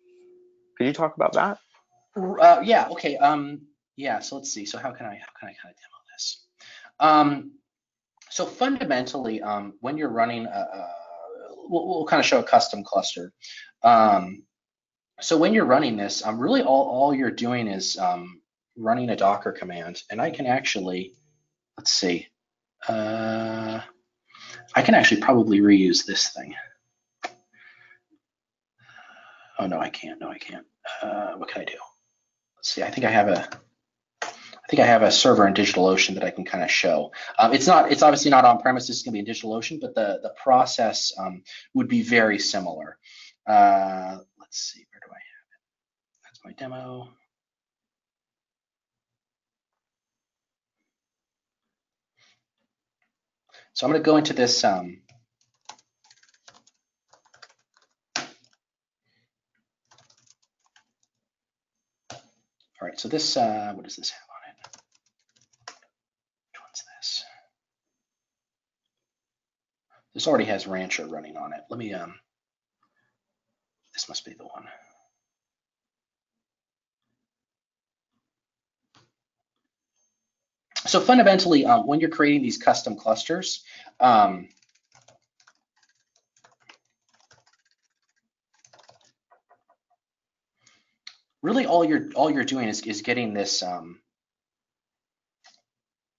you talk about that? Yeah. Okay. Yeah. So let's see. So how can I kind of demo this? So fundamentally, when you're running, we'll kind of show a custom cluster. So when you're running this, really all you're doing is running a Docker command, and I can actually, let's see, I can actually probably reuse this thing. Oh no, I can't. No, I can't. What can I do? Let's see. I think I have a server in DigitalOcean that I can kind of show. It's obviously not on premise. It's going to be in DigitalOcean, but the process would be very similar. Let's see. Where do I have it? That's my demo. So I'm going to go into this. All right. So this, what does this have on it? Which one's this? This already has Rancher running on it. Let me. This must be the one. So fundamentally, when you're creating these custom clusters, really all you're doing is getting this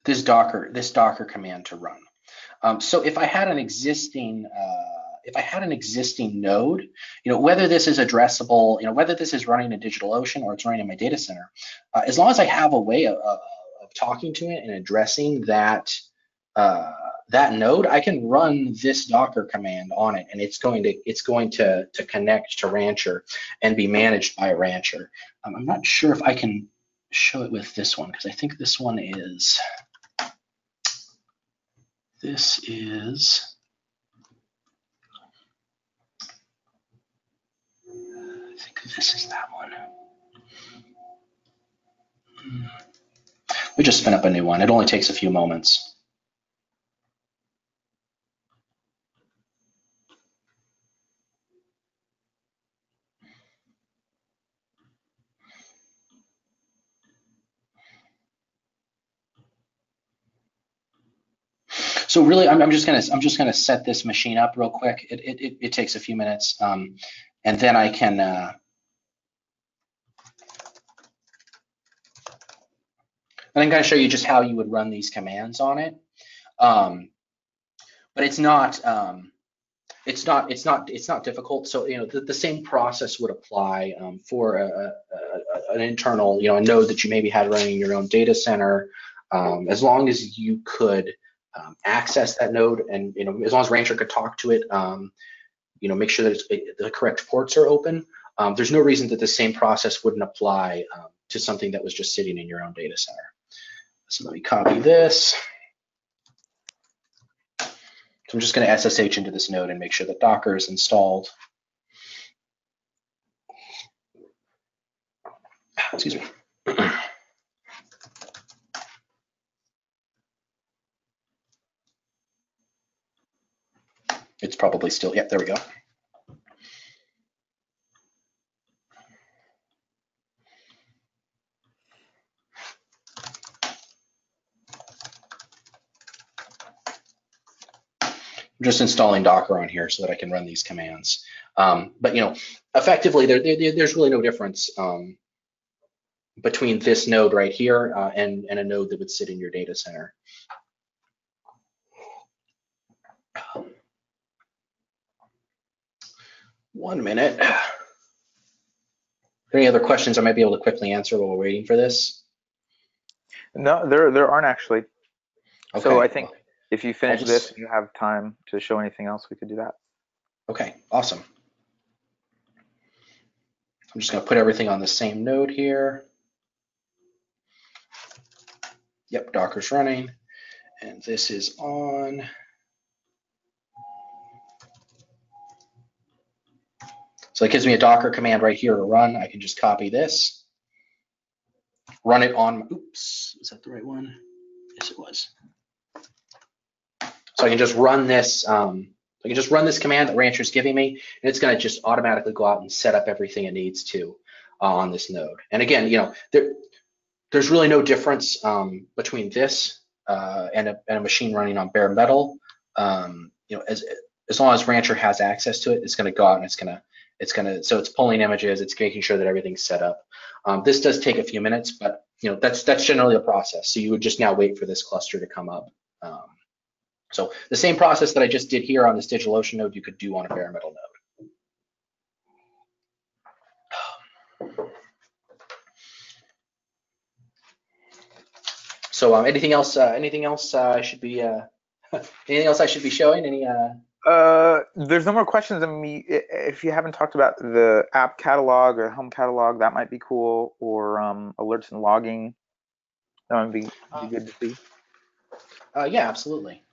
this Docker command to run. So if I had an existing node, whether this is addressable, whether this is running in DigitalOcean or it's running in my data center, as long as I have a way of talking to it and addressing that node, I can run this Docker command on it, and it's going to connect to Rancher and be managed by Rancher. I'm not sure if I can show it with this one, because I think this one is. This is. I think this is that one. We just spin up a new one. It only takes a few moments. So really, I'm just gonna set this machine up real quick. It takes a few minutes, and then I can. And I'm going to show you just how you would run these commands on it, but it's not difficult. So the same process would apply for an internal a node that you maybe had running in your own data center, as long as you could access that node, and as long as Rancher could talk to it, make sure that the correct ports are open. There's no reason that the same process wouldn't apply to something that was just sitting in your own data center. So let me copy this. So I'm just going to SSH into this node and make sure that Docker is installed. Excuse me. It's probably still, yeah, there we go. I'm just installing Docker on here so that I can run these commands. But effectively, there's really no difference between this node right here and a node that would sit in your data center. One minute. Are there any other questions I might be able to quickly answer while we're waiting for this? No, there aren't actually. So I Okay, think well, if you I'll finish this just, and you have time to show anything else, we could do that. okay, awesome. I'm just gonna put everything on the same node here. Yep, Docker's running, and this is on. So it gives me a Docker command right here to run. I can just copy this, run it on, oops, is that the right one? Yes, it was. So I can just run this, command that Rancher's giving me, and it's gonna just automatically go out and set up everything it needs to on this node. And again, there's really no difference between this and a machine running on bare metal. As long as Rancher has access to it, it's going to go out and so it's pulling images, it's making sure that everything's set up. This does take a few minutes, but that's generally the process. So you would just now wait for this cluster to come up. So the same process that I just did here on this DigitalOcean node, you could do on a bare metal node. So anything else? I should be anything else I should be showing? There's no more questions. I mean, if you haven't talked about the app catalog or home catalog, that might be cool, or alerts and logging, that would be good to see. Yeah, absolutely.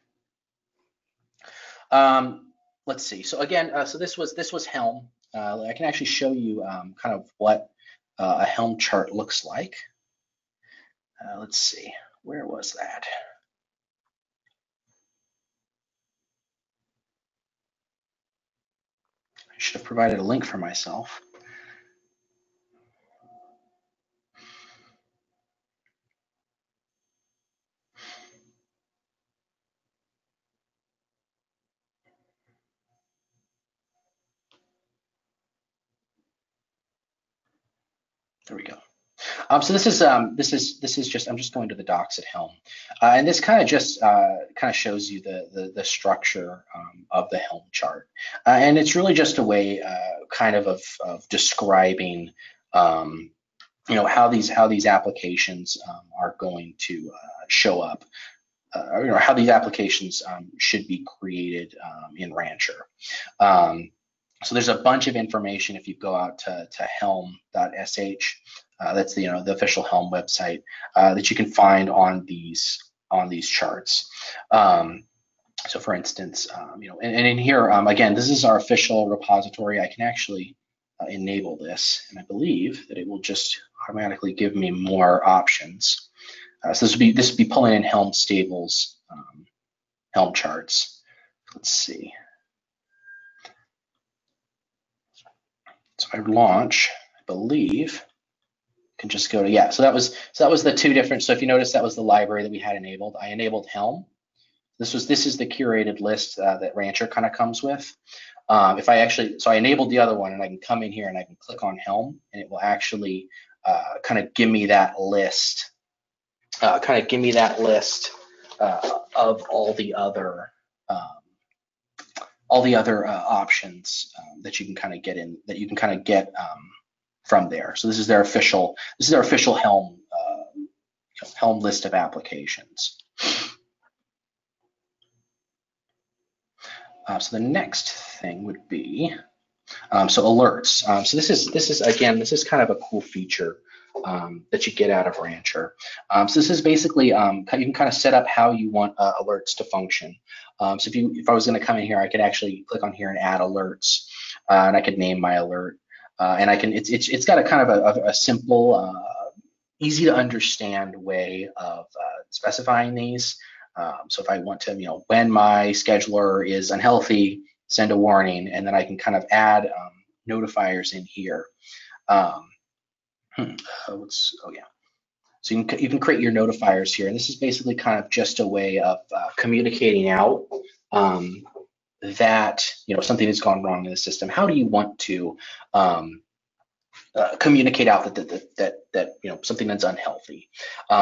Let's see. So again, so this was Helm. I can actually show you kind of what a Helm chart looks like. Let's see. Where was that? I should have provided a link for myself. There we go. So this is just, I'm just going to the docs at Helm, and this kind of shows you the structure of the Helm chart, and it's really just a way kind of describing how these applications are going to show up, or how these applications should be created in Rancher. So there's a bunch of information if you go out to helm.sh. That's the official Helm website that you can find on these charts. So for instance, and in here again, this is our official repository. I can actually enable this, and I believe that it will just automatically give me more options. So this would be pulling in Helm stables, Helm charts. Let's see. So if I launch, I believe I can just go to, yeah. So that was the two different. So if you notice, that was the library that we had enabled. I enabled Helm. This is the curated list that Rancher kind of comes with. So I enabled the other one, and I can come in here and I can click on Helm, and it will actually kind of give me that list. Of all the other options that you can kind of get in, that you can kind of get from there. So this is their official Helm Helm list of applications. So the next thing would be so alerts. So this is kind of a cool feature that you get out of Rancher. So this is basically you can kind of set up how you want alerts to function. So if I was going to come in here, I could actually click on here and add alerts, and I could name my alert, and I can. It's got a kind of a simple, easy to understand way of specifying these. So if I want to, when my scheduler is unhealthy, send a warning, and then I can kind of add notifiers in here. So you can create your notifiers here, and this is basically kind of just a way of communicating out that something has gone wrong in the system. How do you want to communicate out that something that's unhealthy?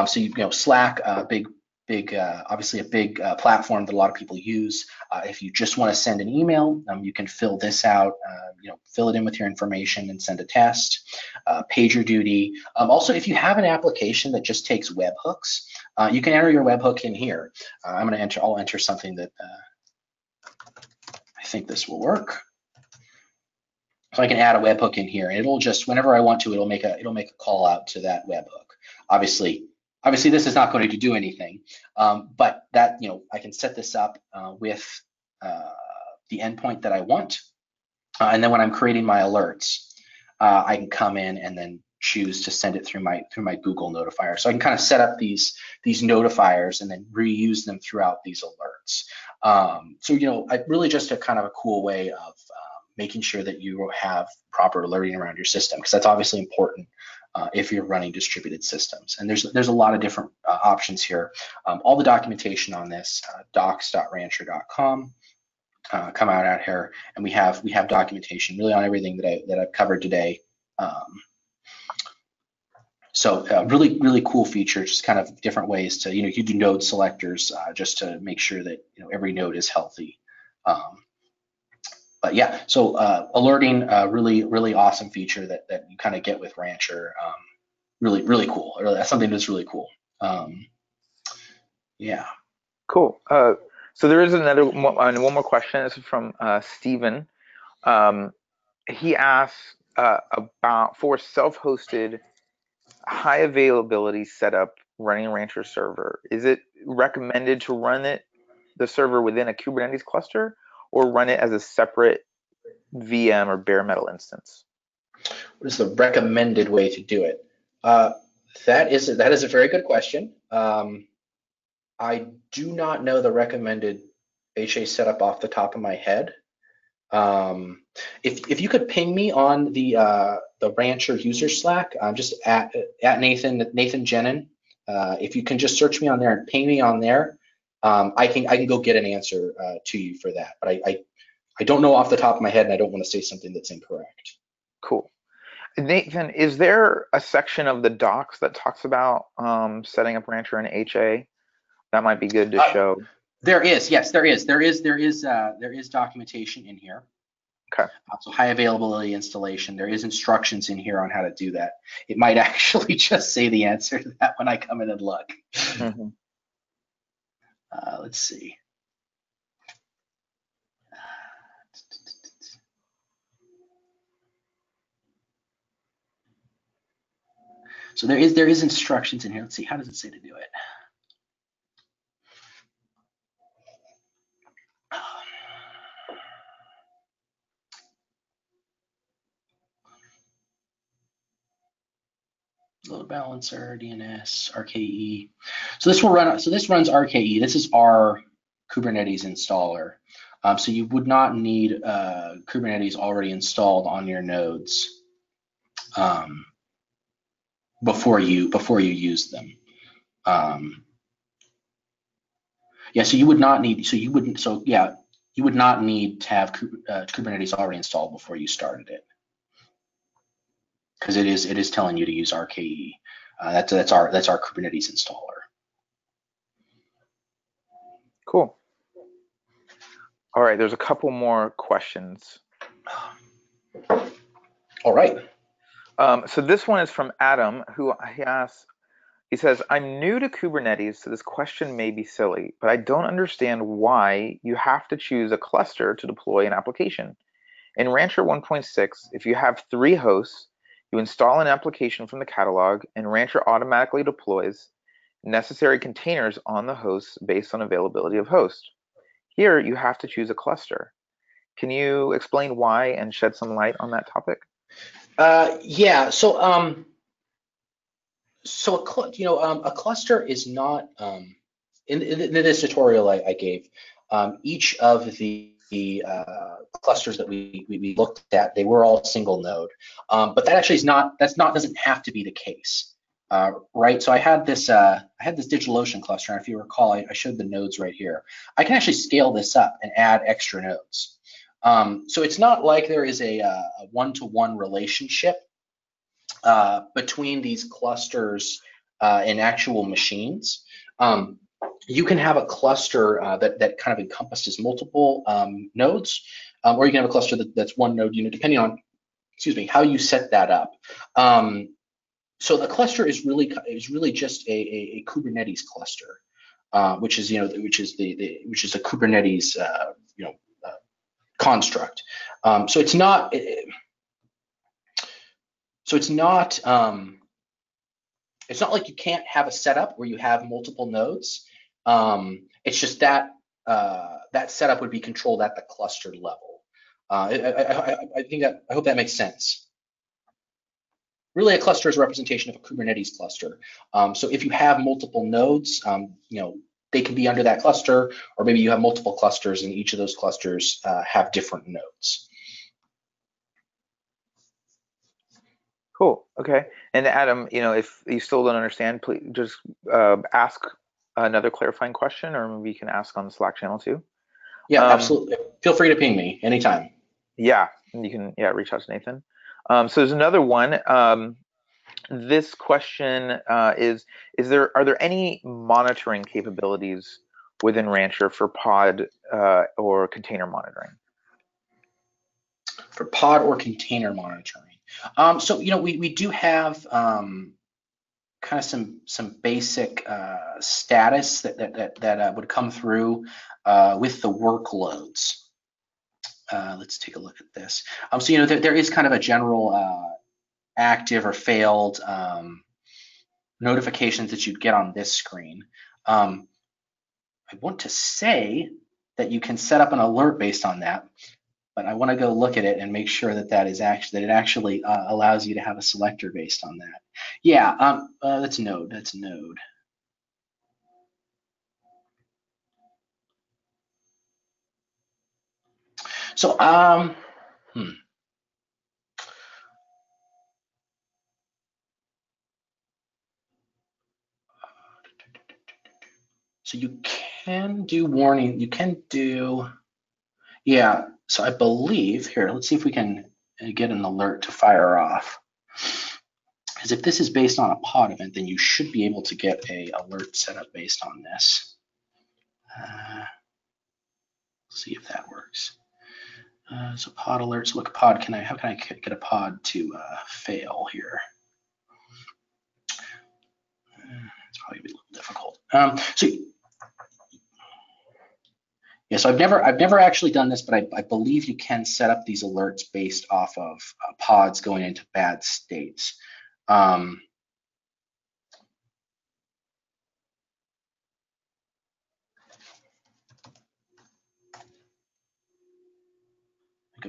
So Slack, big obviously a big platform that a lot of people use. If you just want to send an email, you can fill this out, fill it in with your information and send a test. PagerDuty. Also, if you have an application that just takes webhooks, you can enter your webhook in here. I'll enter something that I think this will work. So I can add a webhook in here, and it'll just, whenever I want to, it'll make a call out to that webhook. Obviously, this is not going to do anything, but that, I can set this up with the endpoint that I want, and then when I'm creating my alerts, I can come in and then choose to send it through my Google notifier. So I can kind of set up these notifiers and then reuse them throughout these alerts. I really just a kind of a cool way of making sure that you have proper alerting around your system, because that's obviously important if you're running distributed systems. And there's a lot of different options here. All the documentation on this, docs.rancher.com, come out here, and we have documentation really on everything that I've covered today. Really cool feature, just kind of different ways to, you do node selectors just to make sure that every node is healthy. But yeah, so alerting, really awesome feature that you kind of get with Rancher. Really cool. That's something that's really cool. Yeah. Cool. So there is one more question. This is from Steven. He asks about, for self-hosted high availability setup running Rancher server, is it recommended to run the server within a Kubernetes cluster, or run it as a separate VM or bare metal instance? What is the recommended way to do it? That is a very good question. I do not know the recommended HA setup off the top of my head. If you could ping me on the Rancher user Slack, just at Nathan Jenin. If you can just search me on there and ping me on there, I can go get an answer to you for that. But I don't know off the top of my head, and I don't want to say something that's incorrect. Cool. Nathan, is there a section of the docs that talks about setting up Rancher and HA? That might be good to show. There is, yes, there is documentation in here. Okay. So high availability installation. There is instructions in here on how to do that. It might actually just say the answer to that when I come in and look. Mm-hmm. Let's see. So there is instructions in here. Let's see, how does it say to do it? Load balancer, DNS, RKE. So this runs RKE. This is our Kubernetes installer. So you would not need Kubernetes already installed on your nodes before you use them. Yeah, so you would not need. You would not need to have Kubernetes already installed before you started it, because it is telling you to use RKE. That's our Kubernetes installer. Cool. All right, there's a couple more questions. All right. So this one is from Adam, who he says, I'm new to Kubernetes, so this question may be silly, but I don't understand why you have to choose a cluster to deploy an application. In Rancher 1.6, if you have 3 hosts, you install an application from the catalog, and Rancher automatically deploys necessary containers on the hosts based on availability of host. Here, you have to choose a cluster. Can you explain why and shed some light on that topic? Yeah. So a cluster is not in this tutorial I gave. Each of the clusters that we looked at, they were all single node, but that actually doesn't have to be the case, right? So I had this DigitalOcean cluster, and if you recall, I showed the nodes right here. I can actually scale this up and add extra nodes. So it's not like there is a one-to-one relationship between these clusters and actual machines. you can have a cluster that kind of encompasses multiple nodes, or you can have a cluster that's one node unit, depending on, excuse me, how you set that up. So the cluster is really just a Kubernetes cluster, which is a Kubernetes construct. So it's not it's not like you can't have a setup where you have multiple nodes. It's just that that setup would be controlled at the cluster level. I hope that makes sense. Really, a cluster is a representation of a Kubernetes cluster. So if you have multiple nodes, they can be under that cluster, or maybe you have multiple clusters and each of those clusters have different nodes. Cool. Okay. And Adam, if you still don't understand, please just ask another clarifying question, or maybe you can ask on the Slack channel too. Yeah, absolutely. Feel free to ping me anytime. Yeah, and you can reach out to Nathan. So there's another one. This question are there any monitoring capabilities within Rancher for pod or container monitoring? For pod or container monitoring. So we do have kind of some basic status that would come through with the workloads. Let's take a look at this. So there is kind of a general active or failed notifications that you'd get on this screen. I want to say that you can set up an alert based on that, but I want to go look at it and make sure that it actually allows you to have a selector based on that. Yeah, that's node. That's node. So So you can do warning. You can do, yeah. So I believe here. Let's see if we can get an alert to fire off. Because if this is based on a pod event, then you should be able to get a alert set up based on this. Let's see if that works. So pod alerts. Look, pod. How can I get a pod to fail here? It's probably gonna be a little difficult. Yeah, so I've never actually done this, but I believe you can set up these alerts based off of pods going into bad states. Go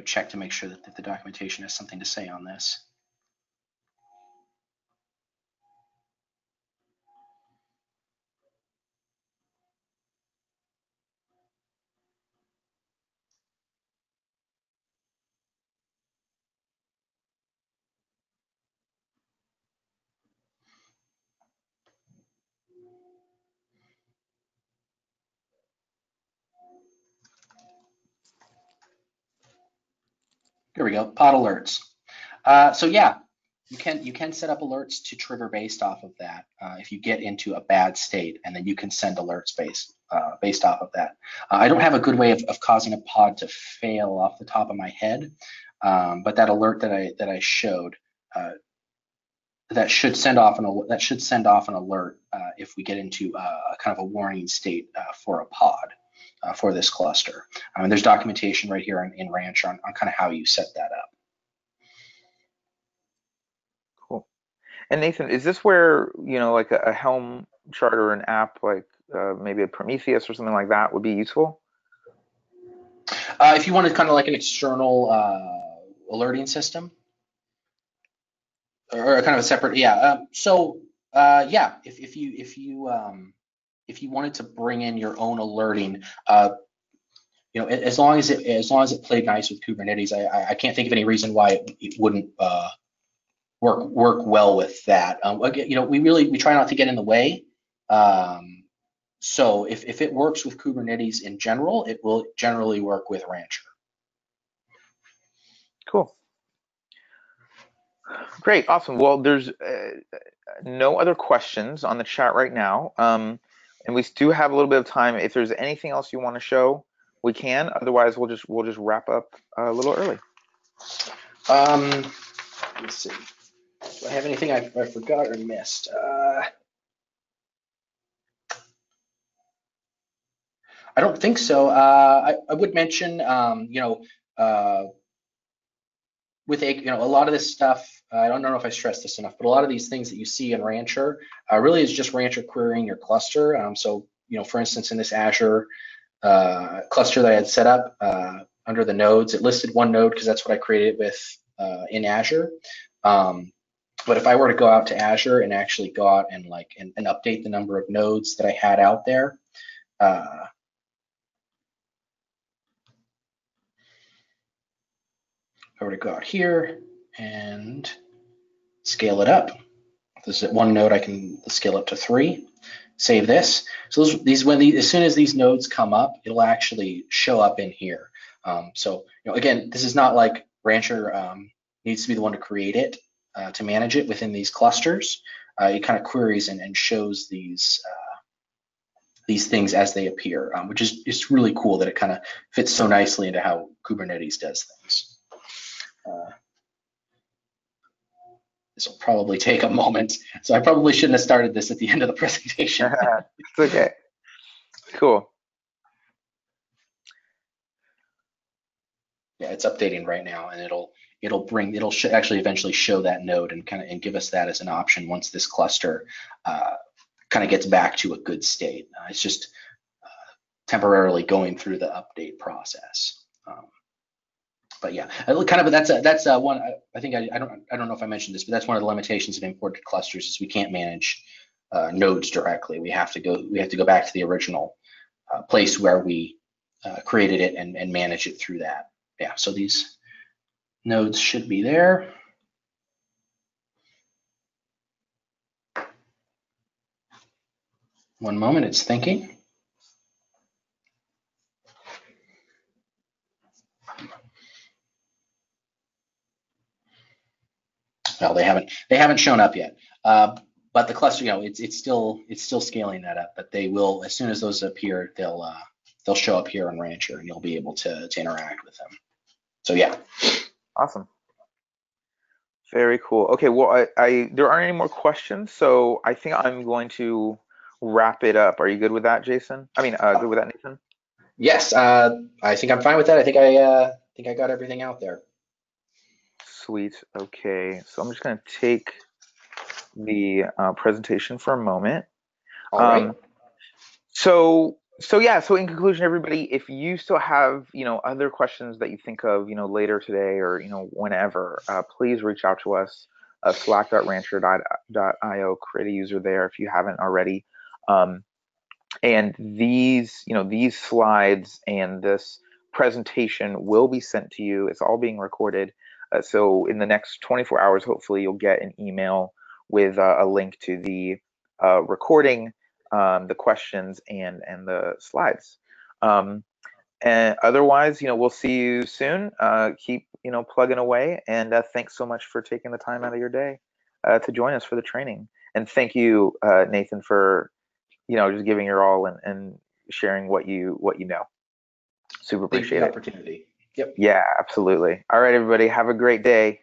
check to make sure that the documentation has something to say on this. Here we go, pod alerts. So yeah, you can set up alerts to trigger based off of that if you get into a bad state, and then you can send alerts based off of that. I don't have a good way of causing a pod to fail off the top of my head, but that alert that I showed that should send off an alert if we get into a kind of a warning state for a pod. For this cluster. And there's documentation right here in Rancher on kind of how you set that up. Cool. And Nathan, is this where, like a Helm chart or an app like maybe a Prometheus or something like that would be useful? If you wanted kind of like an external alerting system, or kind of a separate, yeah. Yeah, if you wanted to bring in your own alerting, as long as it played nice with Kubernetes, I can't think of any reason why it wouldn't work well with that. We try not to get in the way. So if it works with Kubernetes in general, it will generally work with Rancher. Cool. Great, awesome. Well, there's no other questions on the chat right now. And we do have a little bit of time. If there's anything else you want to show, we can. Otherwise, we'll just wrap up a little early. Let me see. Do I have anything I forgot or missed? I don't think so. I would mention, with a lot of this stuff, I don't know if I stressed this enough, but a lot of these things that you see in Rancher really is just Rancher querying your cluster. So, for instance, in this Azure cluster that I had set up under the nodes, it listed one node because that's what I created with in Azure. But if I were to go out to Azure and actually go out and update the number of nodes that I had out there, I were to go out here and scale it up. This is one node, I can scale up to 3. Save this. So as soon as these nodes come up, it'll actually show up in here. So again, this is not like Rancher needs to be the one to create it to manage it within these clusters. It kind of queries and shows these things as they appear, which is really cool that it kind of fits so nicely into how Kubernetes does things. This will probably take a moment, so I probably shouldn't have started this at the end of the presentation. It's okay. Cool. Yeah, it's updating right now, and it'll actually eventually show that node and give us that as an option once this cluster kind of gets back to a good state. It's just temporarily going through the update process. But yeah, that's one. I think I don't know if I mentioned this, but that's one of the limitations of imported clusters is we can't manage nodes directly. We have to go back to the original place where we created it and manage it through that. Yeah, so these nodes should be there. One moment, it's thinking. Well, they haven't shown up yet. But the cluster, it's still scaling that up. But they will, as soon as those appear, they'll show up here on Rancher, and you'll be able to interact with them. So yeah. Awesome. Very cool. Okay, well, there aren't any more questions, so I think I'm going to wrap it up. Are you good with that, Jason? I mean, good with that, Nathan? Yes, I think I'm fine with that. I think I got everything out there. Sweet. Okay, so I'm just going to take the presentation for a moment. All right. So yeah, so in conclusion, everybody, if you still have, other questions that you think of, later today or, whenever, please reach out to us, slack.rancher.io, create a user there if you haven't already. And these slides and this presentation will be sent to you. It's all being recorded. So in the next 24 hours, hopefully you'll get an email with a link to the recording, the questions, and the slides. And otherwise, we'll see you soon. Keep, plugging away. And thanks so much for taking the time out of your day to join us for the training. And thank you, Nathan, for just giving your all and sharing what you know. Super appreciate it. Opportunity. Yep. Yeah, absolutely. All right, everybody. Have a great day.